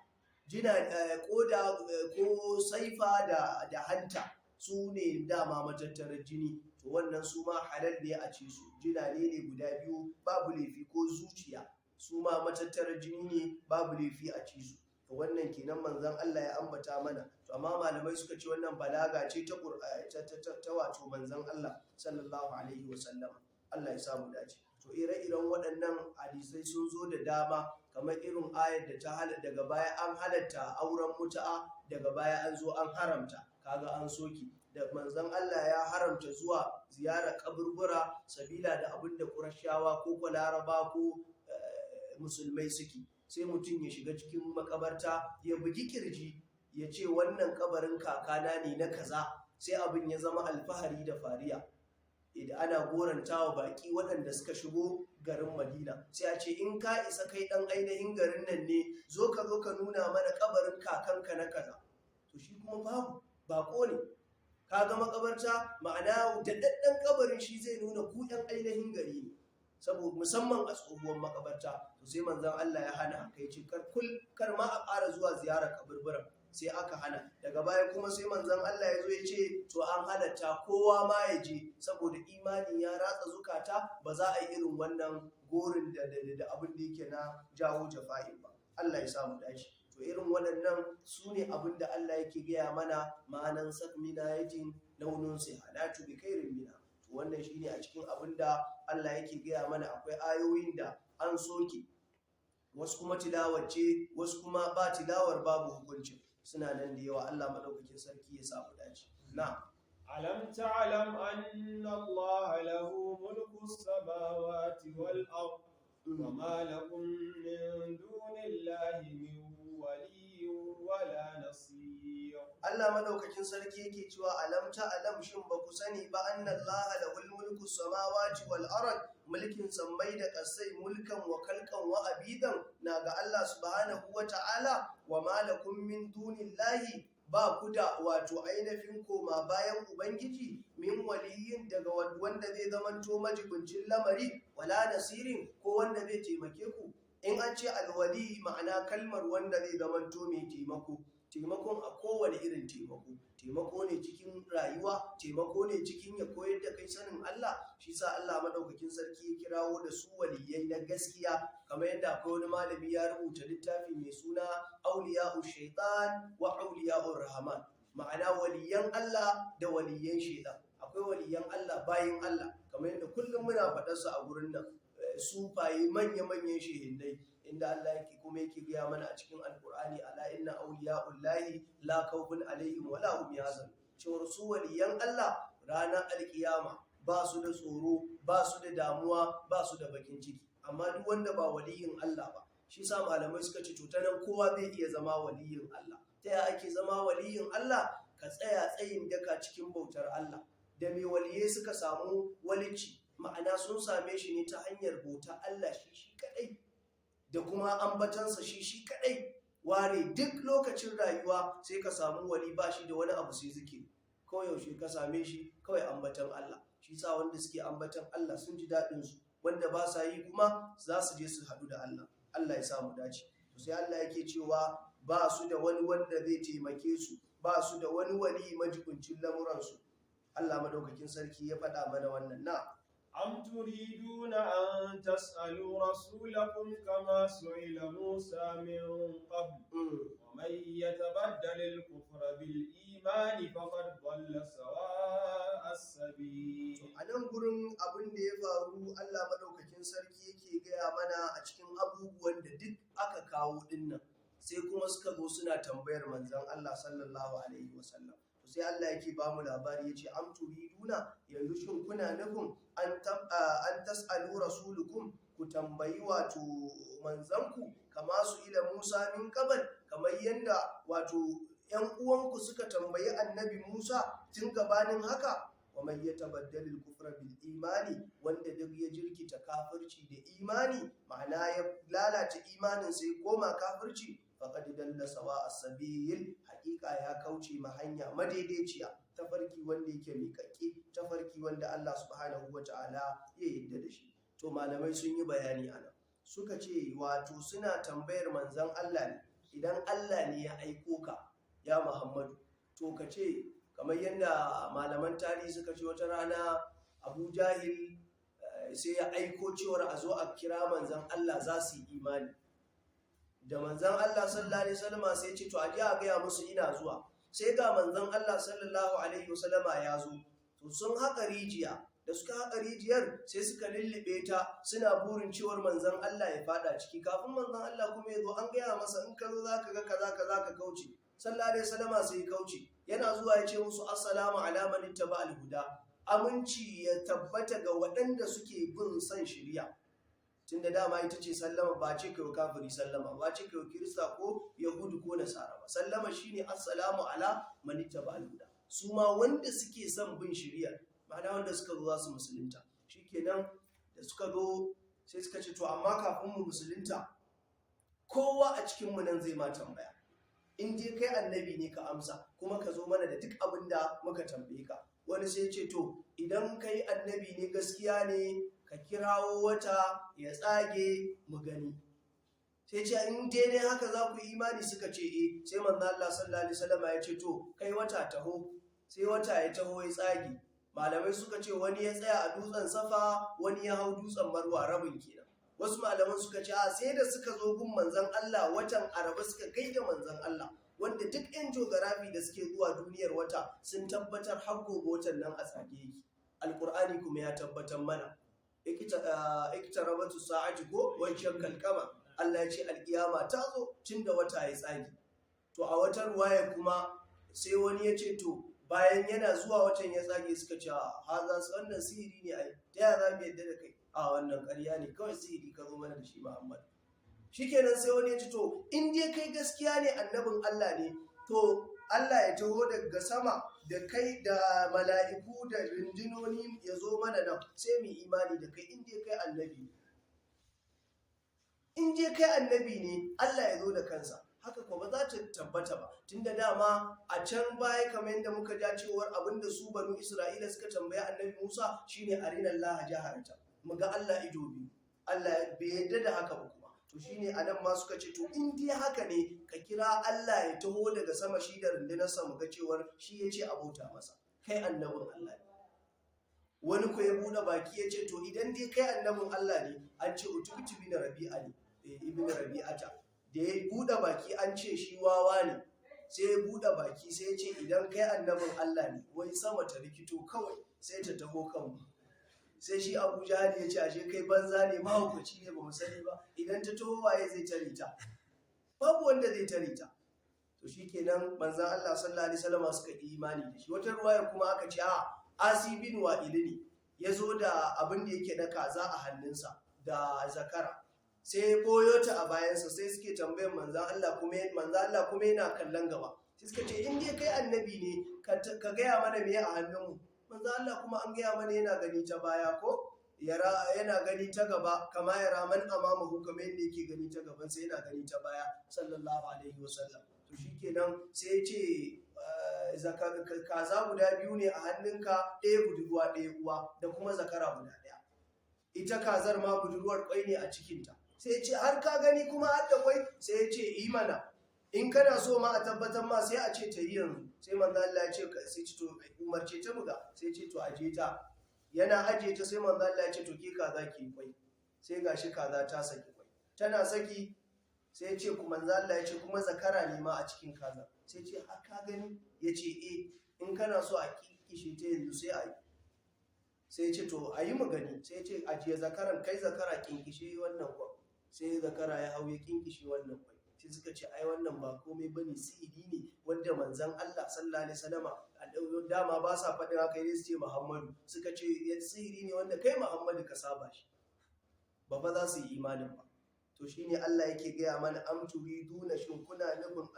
Ƙoda ko saifa da hanta su ne dama matattarar jini, to wannan su ma halal ne a ci su. Jina ne guda biyu babu laifi, ko zuciya su ma matattarar jini ne babu laifi a ci su. To wannan kenan manzon Allah ya ambata mana. To amma malamai suka ce wannan balaga ce ta wato manzon Allah sallallahu alaihi wasallam. Allah ya samu dace. To ire-iren waɗannan hadisai sun zo da dama, kamar irin ayar da ta halatta daga baya an halatta auren mutu'a, daga baya an zo an haramta, kaga an soki. Da manzon Allah ya haramta zuwa ziyarar kaburbura sabila da abin da Qurayshawa ko Laraba ko musulmai suke. Sai mutum ya shiga cikin makabarta ya bugi kirji ya ce wannan kabarin kakana ne na kaza, sai abin ya zama alfahari da fariya. Idan ana gorantawa baki waɗanda suka shigo garin Madina, sai a ce in ka isa kai ɗan ainihin garin nan ne, zo ka nuna mana kabarin kakanka na kaza. To shi kuma babu, bako ne. Kaga makabarta, ma'ana daɗaɗɗen kabarin shi zai nuna ku ɗan ainihin gari ne, saboda musamman a tsohuwar makabarta. To sai manzon Allah ya hana, kai ce kar ma a ƙara zuwa ziyarar kaburburan, sai aka hana. Daga baya kuma sai manzon Allah ya zo ya ce to an halatta kowa ma ya je, saboda imani ya ratsa zukata, ba za a yi irin wannan gorin da abin da yake na jawo jafa'in ba. Allah ya samu dace. To irin waɗannan su ne abin da Allah yake gaya mana, ma'anan sakmina yatin launin sihalatu bi khairin mina. To wannan shine a cikin abin da Allah yake gaya mana. Akwai ayoyin da an soke, wasu kuma tilawar ce, wasu kuma ba tilawar babu hukuncin, suna nan da yawa. Allah madaukakin sarki ya samu na ألم تعلم أن الله له ملك السماوات والأرض وما لكم من دون الله من ولي ولا نصير. Allah madaukakin sarki yake cewa alam ta alam shin ba ku sani ba annallaha lahul mulku samawati wal ard, mulkin sammai da kasai mulkan wa kalkan wa abidan na ga Allah subhanahu wa ta'ala, wa ma lakum min dunillahi ba ku da wato ainihin koma bayan ubangiji min waliyin daga wanda zai zamanto majibincin lamari wala nasirin ko wanda zai taimake ku. In an ce alwali ma'ana kalmar wanda zai zamanto mai taimako, taimakon a kowane irin taimako ne cikin rayuwa, taimako ne cikin ya koyar da kai sanin Allah. Shi sa Allah madaukakin sarki ya kirawo da su waliyai na gaskiya, kamar yadda akwai wani malami ya rubuta littafi mai suna auliya'u shaitan wa auliya'ur rahman, ma'ana waliyan Allah da waliyan shaitan. Akwai waliyan Allah bayin Allah, kamar yadda kullum muna faɗar su a gurin nan, sufaye manya-manyan shehinnai, inda Allah yake kuma yake gaya mana a cikin alkur'ani ala inna awliya'ullahi la khawfun alaihim wa la hum yahzanun, cewa su waliyan Allah ranar alkiyama ba su da tsoro, ba su da damuwa, ba su da bakin ciki. Amma duk wanda ba waliyin Allah ba, shi sa malamai suka ce to ta nan kowa zai iya zama waliyin Allah. Ta yaya ake zama waliyin Allah? Ka tsaya tsayin daka cikin bautar Allah. Da me waliyai suka samu walici, ma'ana sun same shi ne ta hanyar bauta Allah shi kadai, da kuma ambatansa shi kadai. Ware duk lokacin rayuwa sai ka samu wali ba shi da wani abu sai zikiri, ko yaushe ka same shi kawai ambatan Allah. Shi sa wanda suke ambatan Allah sun ji daɗin su, wanda ba sa yi kuma za su je su haɗu da Allah. Allah ya samu dace. To sai Allah yake cewa ba su da wani wanda zai taimake su, ba su da wani wali majibincin lamuransu. Allah madaukakin sarki ya faɗa mana wannan. na أم تريدون أن تسألوا رسولكم كما سئل موسى من قبل ومن يتبدل الكفر بالإيمان فقد ضل سواء السبيل. A nan gurin abin da ya faru, Allah madaukakin sarki yake gaya mana a cikin abubuwan da duk aka kawo dinnan, sai kuma suka zo suna tambayar manzon Allah sallallahu alaihi wasallam. Sai Allah yake ba mu labari, yace am turiduna, yanzu shin kuna nufin an tas'alu rasulukum, ku tambayi wato manzanku kama su ila Musa min qabl, kamar yanda wato ‘yan uwanku suka tambayi annabi Musa tun gabanin haka. Wa man yatabaddal al-kufra bil imani, wanda duk ya jirkita kafirci da imani, ma'ana ya lalata imanin sai koma kafirci, faqad dalla sawa as-sabil, haqiqa ya kauce ma hanya madaidaiciya, tafarki wanda yake miƙaƙƙe, tafarki wanda Allah subhanahu wata'ala ya yarda da shi. To malamai sun yi bayani ana, suka ce wato suna tambayar manzon Allah ne, idan Allah ne ya aiko ka ya Muhammadu, to ka ce kamar yadda malaman tarihi suka ce wata rana Abu Jahil sai ya aiko cewar a zo a kira manzon Allah za su yi imani. Da manzon Allah sallallahu alaihi wasallama sai ce to a je a gaya musu ina zuwa. Sai ga manzon Allah sallallahu alaihi wasallama ya zo, to sun haƙa rijiya, da suka haƙa rijiyar sai suka lullube ta, suna burin cewar manzon Allah ya fada ciki. Kafin manzon Allah kuma ya zo an gaya masa in ka zo zaka ga kaza ka kauce. Sallallahu alaihi wasallama sai ya kauce, yana zuwa ya ce musu assalamu ala man ittaba al-huda, aminci ya tabbata ga waɗanda suke bin san shari'a. Tunda dama ita ce sallama, ba ce kai kafiri sallama, ba ce kai kirista ko yahudu ko nasara ba. Sallama shine assalamu ala man ittaba al-huda. Su ma wanda suke son bin shari'a, ma'ana wanda suka zo za su musulunta. Shikenan da suka zo sai suka ce to amma kafin mu musulunta, kowa a cikin mu nan zai ma tambaya. In dai kai annabi ne ka amsa, kuma ka zo mana da duk abin da muka tambaye ka. Wani sai ce to idan kai annabi ne gaskiya ne, ka kirawo wata ya tsage mu gani. Sai ce in dai ne haka za ku yi imani, suka ce eh. Sai manzo Allah sallallahu alaihi wasallam ya ce to kai wata taho. Sai wata ya taho ya tsage. Malamai suka ce wani ya tsaya a dutsen Safa, wani ya hau dutsen Marwa, rabin kenan. Wasu malaman suka ce a sai da suka zo gun manzon Allah watan Araba suka gaida manzon Allah, wanda duk yan geography da suke zuwa duniyar wata sun tabbatar har gobe watan nan a tsage yake. Alqur'ani kuma ya tabbatar mana iktarabatu sa'ati ko wancan kalkama, Allah ya ce alkiyama ta zo tunda wata ya tsage. To a wata ruwaya kuma sai wani ya ce to bayan yana zuwa watan ya tsage suka ce haza wannan sihiri ne ai ta yaya za mu yadda da kai wannan ƙarya ne kawai sihiri ka zo mana da shi Muhammad. Shikenan sai wani ya ce to in dai kai gaskiya ne annabin Allah ne to Allah ya taho daga sama da kai da mala'iku da rundunoni ya zo mana nan sai mu imani da kai in dai kai annabi ne. In dai kai annabi ne Allah ya zo da kansa. Haka kuma ba za ta tabbata ba tunda dama a can baya kamar yadda muka ja cewar abinda su banu Isra'ila suka tambaya annabi Musa shine arinallaha jaharata mu ga Allah ido biyu. Allah bai yarda da haka ba kuma to shine anan ma suka ce to in dai haka ne ka kira Allah ya taho daga sama shi da rundunarsa mu ga cewar shi yace abota masa kai annabin Allah ne. Wani ko ya bude baki ya ce to idan dai kai annabin Allah ne an ce utubi bin Rabi'a ne ibn Rabi'ata da ya buɗe baki an ce shi wawa ne sai ya buɗe baki sai ya ce idan kai annabin Allah ne wai sama ta rikito kawai sai ta taho kanmu sai shi Abu Jahal ya ce ashe kai banza ne mahaukaci ne ba mu sani ba idan ta taho waye zai tare ta babu wanda zai tare ta to shikenan manzon Allah sallallahu alaihi wasallam suka yi imani da shi wata ruwaya kuma aka ce Asi bin Wa'il ne yazo da abin da yake na kaza a hannunsa da zakara sai ya koyo ta a bayansa sai suke tambayar manzan Allah kuma yana kallon gaba sai suka ce in dai kai annabi ne ka gaya mana me a hannunmu manzan Allah kuma an gaya mana yana gani ta baya ko yana gani ta gaba kama yara man amamahu kamar yadda yake gani ta gaban sai yana gani ta baya sallallahu alaihi wasallam to shikenan sai ya ce kaza guda biyu ne a hannunka ɗaya budurwa ɗaya uwa da kuma zakara guda ɗaya ita kazar ma budurwar kwai ne a cikinta sai ce har ka gani kuma har da kwai sai ya ce yi mana in kana so ma a tabbatar ma sai a ce ta yi yanzu sai manzo Allah ya ce sai ce to umarce ta buga sai ce to aje ta yana aje ta sai manzo Allah ya ce to ke kaza ki kwai sai gashi kaza ta saki kwai tana saki sai ya ce kuma manzo Allah ya ce kuma zakara ne ma a cikin kaza sai ce har ka gani ya ce in kana so a kishe ta yanzu sai a yi sai ce to a yi magani sai ce ajiye zakaran kai zakara kinkishe wannan kwai sai zakara ya hau ya kinkishe wannan kwai sai suka ce ai wannan ba komai bane sihiri ne wanda manzon Allah sallallahu alaihi wasallama dama ba sa faɗin haka ne su ce Muhammadu suka ce sihiri ne wanda kai Muhammadu ka saba shi ba za su yi imanin ba to shine Allah yake gaya mana am turiduna shin kuna nufin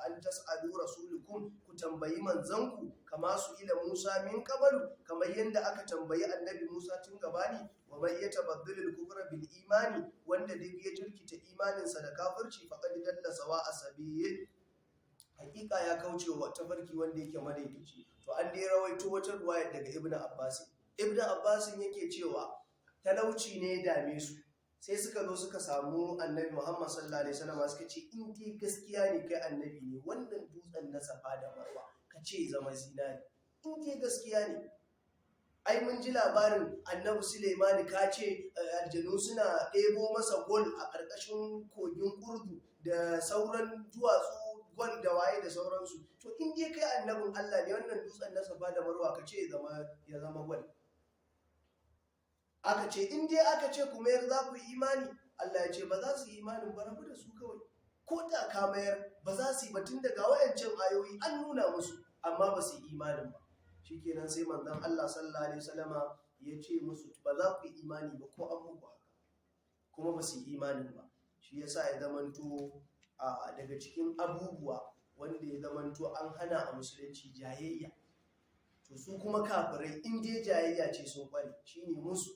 an tas'alu rasulukum ku tambayi manzanku kama su ila Musa min qablu kamar yanda aka tambayi annabi Musa tun gabani wa man yatabaddal al-kufra bil imani wanda duk ya jirkita imanin sa da kafirci faqad dalla sawa asabiyin hakika ya kauce wa tafarki wanda yake madaidaici to an dai rawaito wata ruwaya daga Ibn Abbas yake cewa talauci ne ya dame su sai suka zo suka samu annabi Muhammad sallallahu alaihi wasallam suka ce in dai gaskiya ne kai annabi ne wannan dutsen na Safa da Marwa ka ce zama zinari in dai gaskiya ne ai mun ji labarin annabi Suleiman ka ce aljanu suna ɗebo masa gol a ƙarƙashin kogin Urdu da sauran duwatsu gol da waye da sauransu to in dai kai annabin Allah ne wannan dutsen na Safa da Marwa ka ce ya zama gol aka ce in dai aka ce ku mayar za ku yi imani Allah ya ce ba za su yi imanin ba rabu da su kawai ko da ka mayar ba za su yi ba tun daga wayancan ayoyi an nuna musu amma ba su yi imanin ba shikenan sai manzon Allah sallallahu alaihi wasallama ya ce musu ba za ku yi imani ba ko an muku haka kuma ba su yi imanin ba shi yasa ya zamanto daga cikin abubuwa wanda ya zamanto an hana a musulunci jayayya to su kuma kafirai in dai jayayya ce sun kware shine musu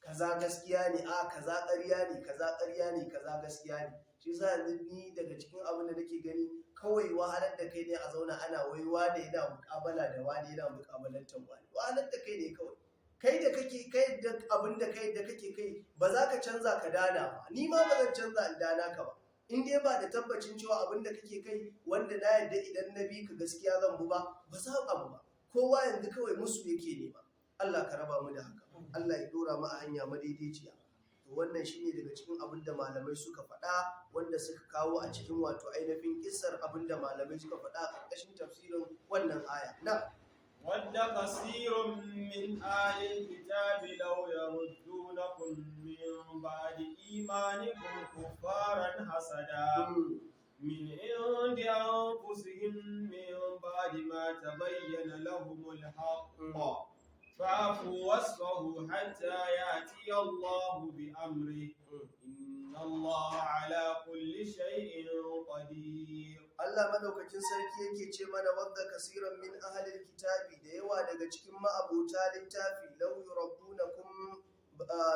kaza gaskiya ne kaza ƙarya ne kaza ƙarya ne kaza gaskiya ne shi yasa ni daga cikin abin da nake gani kawai wahalar da kai ne a zauna ana waiwa da yana muƙabala da wani yana muƙabalantar wani wahalar da kai ne kawai kai da kake kai da abin da kai da kake kai ba za ka canza ka dana ba ni ma ba zan canza in dana ka ba in dai ba da tabbacin cewa abin da kake kai wanda na yarda idan na bi ka gaskiya zan bu ba za abu ba kowa yanzu kawai musu yake nema Allah ka raba mu da haka Allah ya dora mu a hanya madaidaiciya to wannan shine daga cikin abin da malamai suka faɗa wanda suka kawo a cikin wato ainihin kissar abin da malamai suka faɗa a ƙarƙashin tafsirin wannan aya na ود كثير من أهل الكتاب لو يردونكم من بعد إيمانكم كفارا حسدا من عند أنفسهم من بعد ما تبين لهم الحق فاعفوا واصفحوا حتى يأتي الله بأمره إن الله على كل شيء قدير. Allah madaukakin sarki yake ce mana wadda kasiran min ahlil kitabi, da yawa daga cikin ma'abuta littafi, law yurabbunakum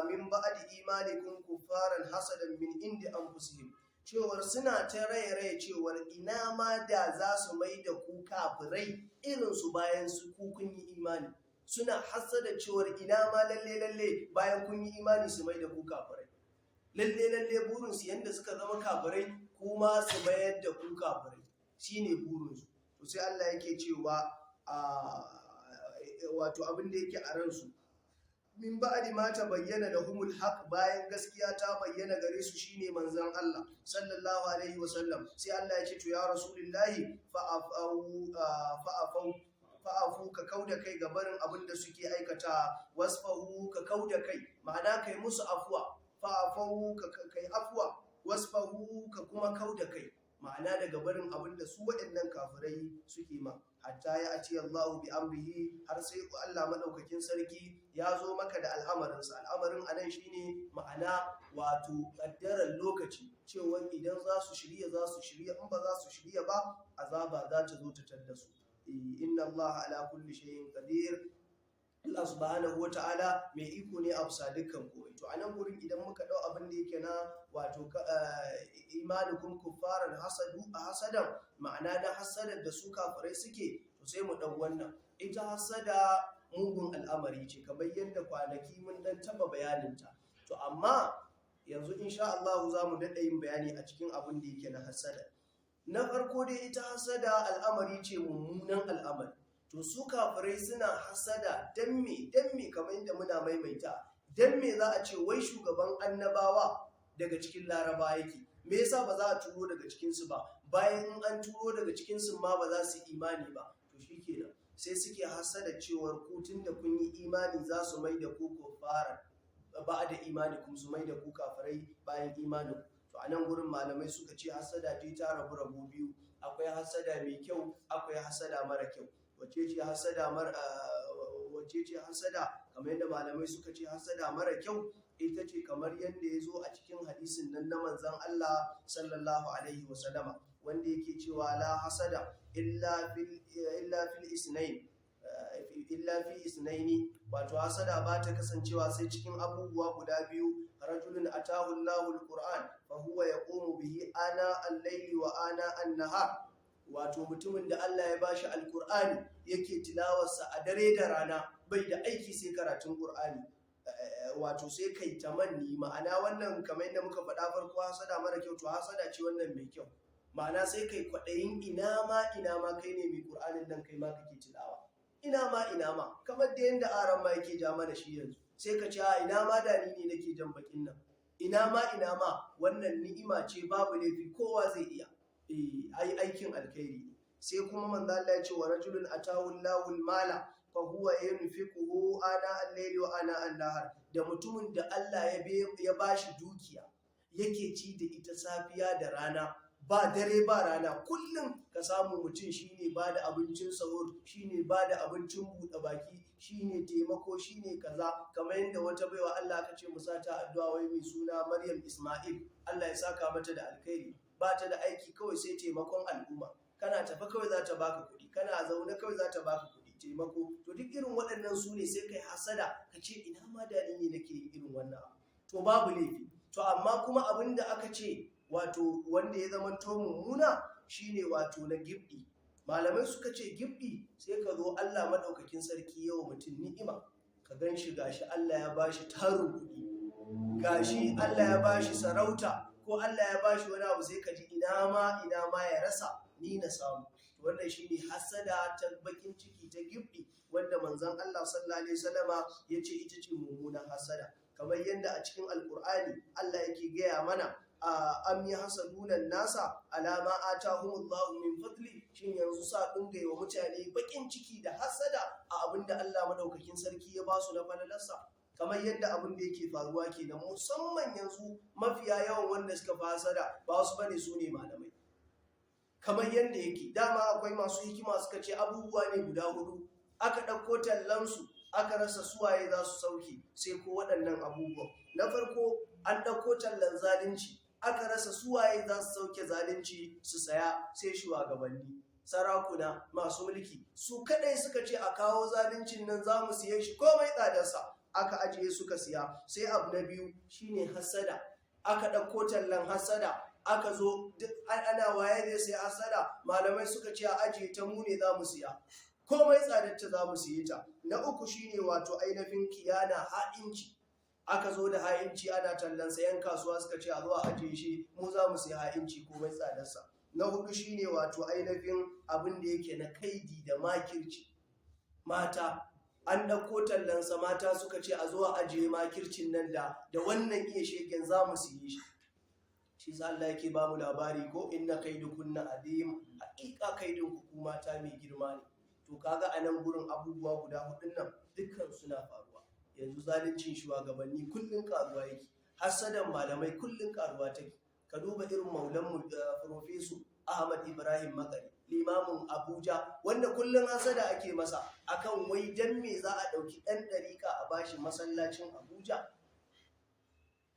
min ba'di imanikum kuffaran hasadan min indi anfusihim, cewar suna ta raye cewar ina ma da za su mai da ku kafirai irin su bayan su ku kun yi imani, suna hasada cewar ina ma lalle bayan kun yi imani su mai da ku kafirai, lalle burin su yanda suka zama kafirai kuma su bayar da ku kafirai, shine burin su. To sai Allah yake cewa wato abin da yake a ransu, min ba'di ma tabayyana lahumul haqq, bayan gaskiya ta bayyana gare su shine manzon Allah sallallahu alaihi wasallam, sai Allah ya ce to ya rasulullahi fa'afu ka kauda kai ga barin abin da suke aikata, wasfahu ka kauda kai, ma'ana kai musu afwa, fa'afu ka kai afwa, wasfahu ka kuma kauda kai, ma'ana daga barin abin da su waɗannan kafirai suke ma, hatta ya ati Allahu bi amrihi, har sai Allah madaukakin sarki ya zo maka da al'amarinsa. Al'amarin anan shine ma'ana wato kaddarar lokaci, cewa idan za su shirya in ba za su shirya ba azaba za ta zo ta tadda su. Inna Allah ala kulli shay'in qadir, Allah subhanahu wa ta'ala mai iko ne a bisa dukkan komai. To anan gurin idan muka dau abin da yake na wato imanukum kuffaran hasadan, ma'ana na hasadar da su kafirai suke, to sai mu dau wannan. Ita hasada mugun al'amari ce, kamar yadda kwanaki mun dan taba bayaninta. To amma yanzu insha Allah za mu daɗa yin bayani a cikin abin da yake na hasada. Na farko dai ita hasada al'amari ce mummunan al'amari. To su kafirai suna hasada dan me kamar yadda muna maimaita, dan me za a ce wai shugaban annabawa daga cikin Laraba yake, me yasa ba za a turo daga cikinsu ba, bayan in an turo daga cikinsu ma ba za su imani ba. To shikenan sai suke hasada cewar ku tunda kun yi imani za su mai da ku kufara ba da imani, kun su mai da ku kafirai bayan imanin. To a nan gurin malamai suka ce hasada ce ta rabu biyu, akwai hasada mai kyau, akwai hasada mara kyau. Wace ce hasada kamar yadda malamai suka ce hasada mara kyau ita ce kamar yadda ya zo a cikin hadisin nan na manzon Allah sallallahu alaihi wasallama, wanda yake cewa la hasada illa fi isnaini, wato hasada ba ta kasancewa sai cikin abubuwa guda biyu, rajulun atahu Allahu alquran fa huwa yaqumu bihi ana al-layli wa ana an-nahar, wato mutumin da Allah ya bashi alkur'ani yake tilawarsa a dare da rana, bai da aiki sai karatun qur'ani, wato sai kai tamanni, ma'ana wannan kamar yadda muka faɗa farko hasada mara kyau, to hasada ce wannan mai kyau, ma'ana sai kai kwaɗayin ina ma kai ne mai qur'anin nan, kai ma kake tilawa, ina ma kamar da yanda aran ma yake ja mana shi yanzu, sai ka ce ina ma da ni ne nake jan bakin nan, ina ma wannan ni'ima ce, babu laifi, kowa zai iya aikin alkhairi. Sai kuma manzo Allah ya ce wa rajulun atahu Allahu al-mala fa huwa yunfiquhu ana al-layli wa ana an-nahar, da mutumin da Allah ya bashi dukiya yake ci da ita safiya da rana, ba dare ba rana, kullum ka samu mutum shine ba da abincin sahur, shine ba da abincin buɗe baki, shine taimako, shine kaza, kamar yadda wata baiwa Allah aka ce musa ta addu'a wai mai suna Maryam Ismail, Allah ya saka mata da alkhairi, ba ta da aiki kawai sai taimakon al'umma, kana tafi kawai za ta baka kuɗi, kana zaune kawai za ta baka kuɗi, taimako. To duk irin waɗannan su ne sai kai hasada ka ce ina ma da ni ne nake yin irin wannan abu, to babu laifi. To amma kuma abin da aka ce wato wanda ya zama to mummuna shine wato na gibdi. Malamai suka ce gibdi sai ka zo Allah madaukakin sarki yawa mutum ni'ima, ka gan shi gashi Allah ya bashi tarin kuɗi, gashi Allah ya bashi sarauta, ko Allah ya bashi wani abu, sai ka ji ina ma ya rasa ni na samu. Wannan shine hasada ta bakin ciki ta gibdi, wanda manzon Allah sallallahu alaihi wasallama yace ita ce mummunan hasada, kamar yadda a cikin alkur'ani Allah yake gaya mana am yahsaduna nasa ala ma atahumullahu min fadli, shin yanzu sa dinga yi wa mutane bakin ciki da hasada a abinda Allah madaukakin sarki ya basu na falalarsa, kamar yadda abin da yake faruwa kenan, musamman yanzu mafiya yawan wanda suka fi hasada ba wasu bane, su ne malamai. kamar yadda yake. Dama akwai masu hikima suka ce abubuwa ne guda hudu aka ɗauko tallansu aka rasa suwaye za su sauke sai ko waɗannan abubuwan. Na farko an ɗauko tallan zalunci aka rasa suwaye za su sauke zalunci su saya sai shugabanni, sarakuna, masu mulki su kadai suka ce a kawo zaluncin nan za mu siye shi komai tsadarsa, aka ajiye suka siya. Sai abu na biyu shine hassada, aka ɗauko tallan hassada aka zo duk ana waye zai sai hassada, malamai suka ce a ajiye ta mu ne za mu siya komai tsadarta za mu siye ta. Na uku shine wato ainihin kiyana, ha'inci, aka zo da ha'inci ana tallan sayan kasuwa suka ce a zo a ajiye shi mu za mu siya ha'inci komai tsadarsa. Na hudu shine wato ainihin abin da yake na kaidi da makirci, mata an ɗauko tallansa mata suka ce a zo a ajiye makircin nan da wannan iya shegen za mu siye shi. Shi sa Allah yake ba mu labari ko inna kaidukunna adim, haƙiƙa kaidin ku mata mai girma ne. To kaga a nan gurin abubuwa guda hudun nan dukkan suna faruwa. Yanzu zaluncin shugabanni kullun karuwa yake, hasadan malamai kullun karuwa take. Ka duba irin maulanmu da Professor Ahmad Ibrahim Makari, limamin Abuja, wanda kullun hasada ake masa akan wai dan me za a dauki dan dariƙa a bashi masallacin Abuja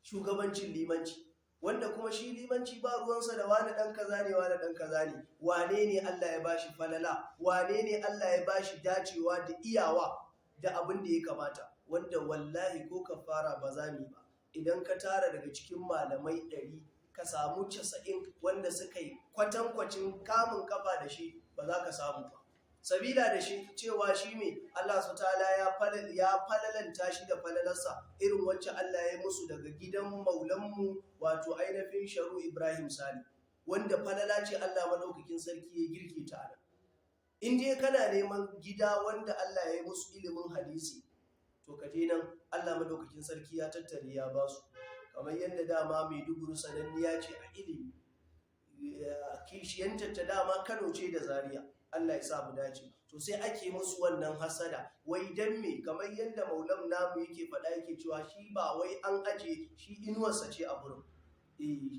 shugabancin limanci, wanda kuma shi limanci ba ruwansa da wani dan kaza ne wani dan kaza ne. Wane ne Allah ya bashi falala, wane ne Allah ya bashi dacewa da iyawa da abin da ya kamata, wanda wallahi ko kafara ba za mu ba. Idan ka tara daga cikin malamai 100 ka samu 90 wanda suka yi kwatankwacin kamun kafa da shi ba za ka samu ba. Sabila da shi cewa shi me Allah subhanahu ta'ala ya falalanta shi da falalarsa irin wacce Allah ya musu daga gidan maulanmu wato ainihin Sharu Ibrahim Sani, wanda falala ce Allah madaukakin sarki ya girke ta nan. In dai kana neman gida wanda Allah ya yi musu ilimin hadisi, to ka je nan Allah madaukakin sarki ya tattare ya ba su. Kamar yadda dama Maiduguri sananniya ce a ilimi, kishiyanta ta dama Kano ce da Zaria, Allah ya sa mu dace. To sai ake musu wannan hasada, wai dan me, kamar yadda maulam namu yake faɗa yake cewa shi ba wai an aje shi inuwarsa ce a gurin.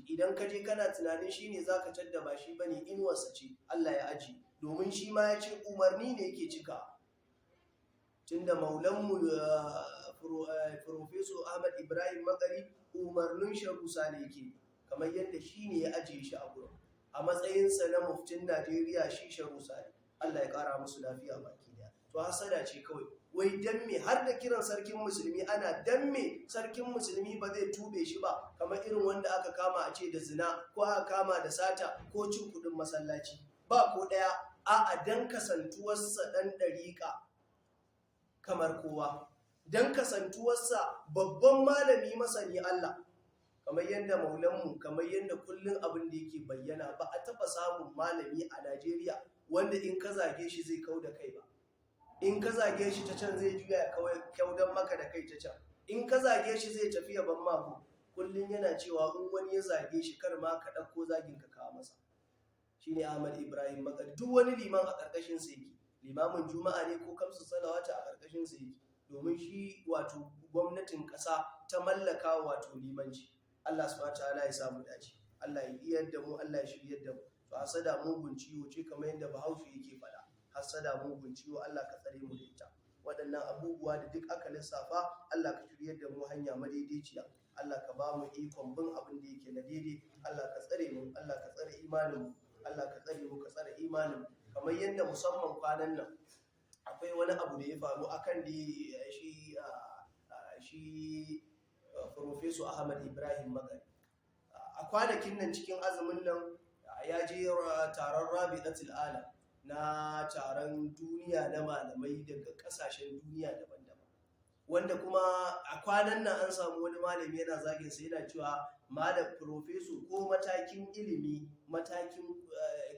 Idan ka je kana tunanin shi ne zaka tadda ba shi bane, inuwarsa ce Allah ya aje, domin shi ma ya ce umarni ne yake cika. Tunda maulanmu Professor Ahmad Ibrahim Makari umarnin Sharu Sani yake, kamar yadda shi ne ya ajiye shi a gurin a matsayinsa na muftin Najeriya, shi Sharu Sani, Allah ya kara musu lafiya baki daya. To hasada ce kawai, wai dan me har da kiran sarkin musulmi ana dan me sarkin musulmi ba zai tube shi ba, kamar irin wanda aka kama a ce da zina ko aka kama da sata ko cin kudin masallaci, ba ko daya. A'a, dan kasantuwarsa dan dariƙa kamar kowa, dan kasantuwarsa babban malami masani Allah, kamar yadda maulanmu, kamar yadda kullun abin da yake bayyana, ba a taɓa samun malami a Najeriya wanda in ka zage shi zai kau da kai ba. In ka zage shi ta can zai juya kyaudan maka da kai ta can, in ka zage shi zai tafi yaban mako. Kullun yana cewa in wani ya zage shi kar ma ka ɗauko zagin ka kawo masa. Shine Ahmad Ibrahim Makari, duk wani liman a ƙarƙashin sa yake, limamin juma'a ne ko kamsu salawata a ƙarƙashin sa yake, domin shi wato gwamnatin ƙasa ta mallaka wato limanci. Allah subhanahu ta'ala ya samu dace, Allah ya iyar da mu, Allah ya shiryar da mu. To hasada mugun ciwo ce kamar yadda Bahaushe yake faɗa, hasada mugun ciwo, Allah ka tsare mu da ita. Waɗannan abubuwa da duk aka lissafa, Allah ka shiryar da mu hanya madaidaiciya, Allah ka ba mu ikon bin abin da yake na daidai, Allah ka tsare mu, Allah ka tsare imanin mu, Allah ka tsare mu, ka tsare imanin mu. Kamar yadda musamman kwanan nan akwai wani abu da ya faru akan da shi Professor Ahmad Ibrahim Makari. A kwanakin nan cikin azumin nan ya je taron Rabi'atul Alam, na taron duniya na malamai daga kasashen duniya daban-daban, wanda kuma a kwanan nan an samu wani malami yana zagin sa, yana cewa malam Professor ko matakin ilimi, matakin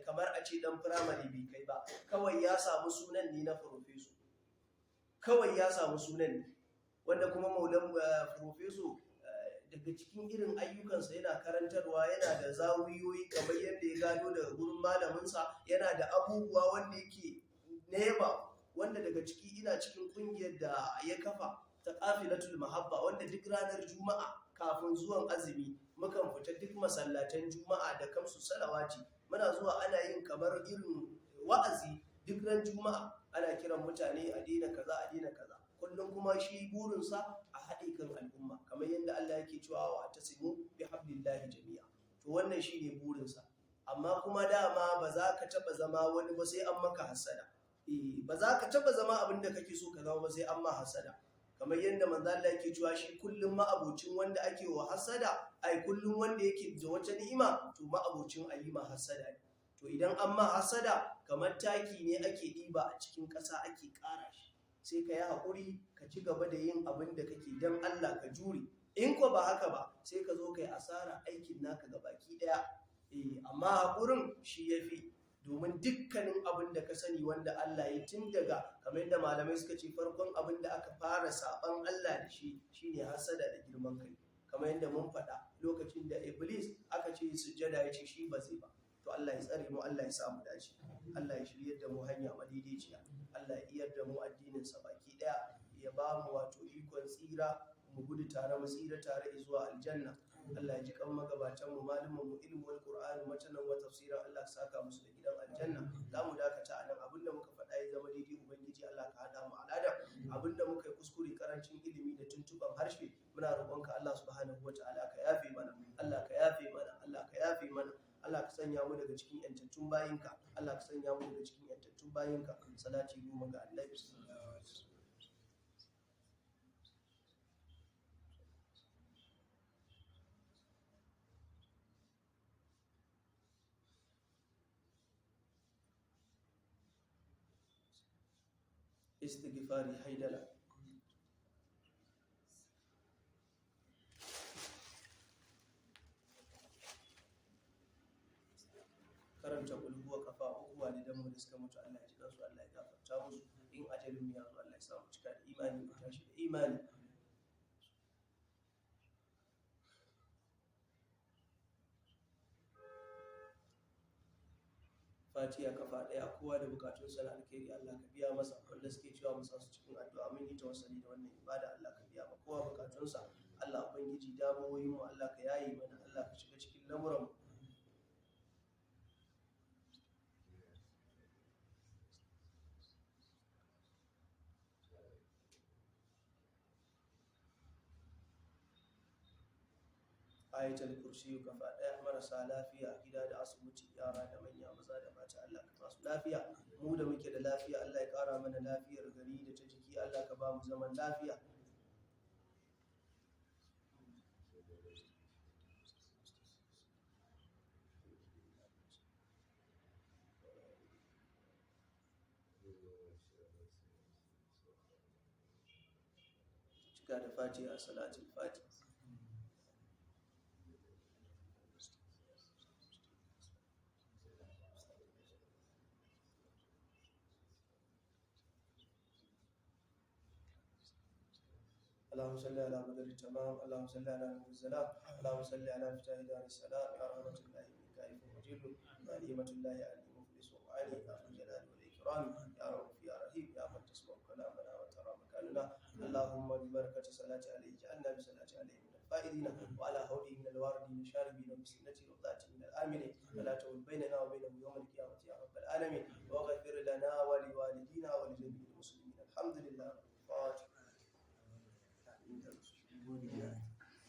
kamar a ce dan firamare bai kai ba, kawai ya samu sunan ne na Professor, kawai ya samu sunan ne. Wanda kuma maulan Professor daga cikin irin ayyukansa yana karantarwa, yana da zawiyoyi kamar yadda ya gado daga gurin malaminsa, yana da abubuwa wanda yake nema, wanda daga ciki ina cikin kungiyar da ya kafa ta Qafilatul Mahabba, wanda duk ranar Juma'a kafin zuwan azumi mukan fita duk masallatan Juma'a da kamsu salawati muna zuwa ana yin kamar irin wa'azi duk ran juma'a, ana kiran mutane a daina kaza a daina kaza. Kullum kuma shi burinsa a haɗe kan al'umma, kamar yadda Allah yake cewa wa tasimu bi hablillahi jami'a. To wannan shine burinsa. Amma kuma dama ba za ka taɓa zama wani ba sai an maka hasada. Ba za ka taɓa zama abin da kake so ka zama ba sai an ma hasada. Kamar yadda manzo Allah yake cewa shi kullum ma'abocin wanda ake wa hasada, ai kullum wanda yake da wata ni'ima to ma'abocin a yi ma hasada ne. To idan an ma hasada kamar taki ne ake ɗiba a cikin ƙasa ake ƙara shi, sai ka yi haƙuri ka ci gaba da yin abin da kake don Allah ka jure. In ko ba haka ba sai ka zo ka yi asara aikin naka ga baki ɗaya. Amma haƙurin shi ya fi, domin dukkanin abin da ka sani wanda Allah ya tun daga, kamar yadda malamai suka ce farkon abin da aka fara saɓan Allah da shi shine hasada da girman kai. Kamar yadda mun faɗa lokacin da Iblis aka ce sujjada ya ce shi ba zai ba. To Allah ya tsare mu, Allah ya samu dace, Allah ya shiryar da mu hanya madaidaiciya, Allah ya iyar da mu addinin sa baki daya, ya ba mu wato ikon tsira, mu gudu tare mu tsira tare zuwa aljanna. Allah ya ji kan magabatan mu, malaman mu, ilmul qur'ani matanan wa tafsira, Allah ya saka musu da gidan aljanna. Za mu dakata anan, abinda muka faɗa ya zama daidai ubangiji Allah ka hada mu alada, abinda muka yi kuskure karancin ilimi da tuntuban harshe muna roƙonka Allah subhanahu wataala ka yafe mana, Allah ka yafe mana, Allah ka yafe mana. Allah ka sanya mu daga cikin yantattun bayinka, Allah ka sanya mu daga cikin yantattun bayinka. Salati goma ga Annabi. Istighfari haidala. Karanta kulhuwa kafa uku walidan mu da suka mutu, Allah ya ji kansu, Allah ya gafarta musu. In ajalin mu ya zo Allah ya sa mu cika da imani, mu tashi da imani. Fatiha kafa daya, kowa da bukatun sa na alkhairi Allah ka biya masa. Wanda suke cewa mu sa su cikin addu'a, mun yi tawassuli da wannan ibada, Allah ka biya ma kowa bukatun sa. Allah ubangiji damuwoyin mu Allah ka yaye mana, Allah ka shiga cikin lamuran mu. Ayatul kursi kafa daya, marasa lafiya gida da asibiti, yara da manya, maza da mata, Allah ka ba su lafiya. Mu da muke da lafiya Allah ya kara mana lafiyar gari da ta jiki, Allah ka ba mu zaman lafiya. Cika da Fatiha, salatul Fatiha. اللهم صل على بدر التمام، اللهم صل على نور السلام، اللهم صل على مفتاح دار السلام، يا رحمة الله منك كائف وجل، نعمة الله علي مفلس وعلي، يا ذو الجلال والإكرام، يا رب يا رحيم، يا من تسمع كلامنا وترى مكاننا. اللهم ببركة صلاة عليه جعلنا بصلاة عليه من الفائزين، وعلى هوده من الواردين الشاربين، وبسنته وذاته من الآمنين، ولا تول بيننا وبينه يوم القيامة يا رب العالمين.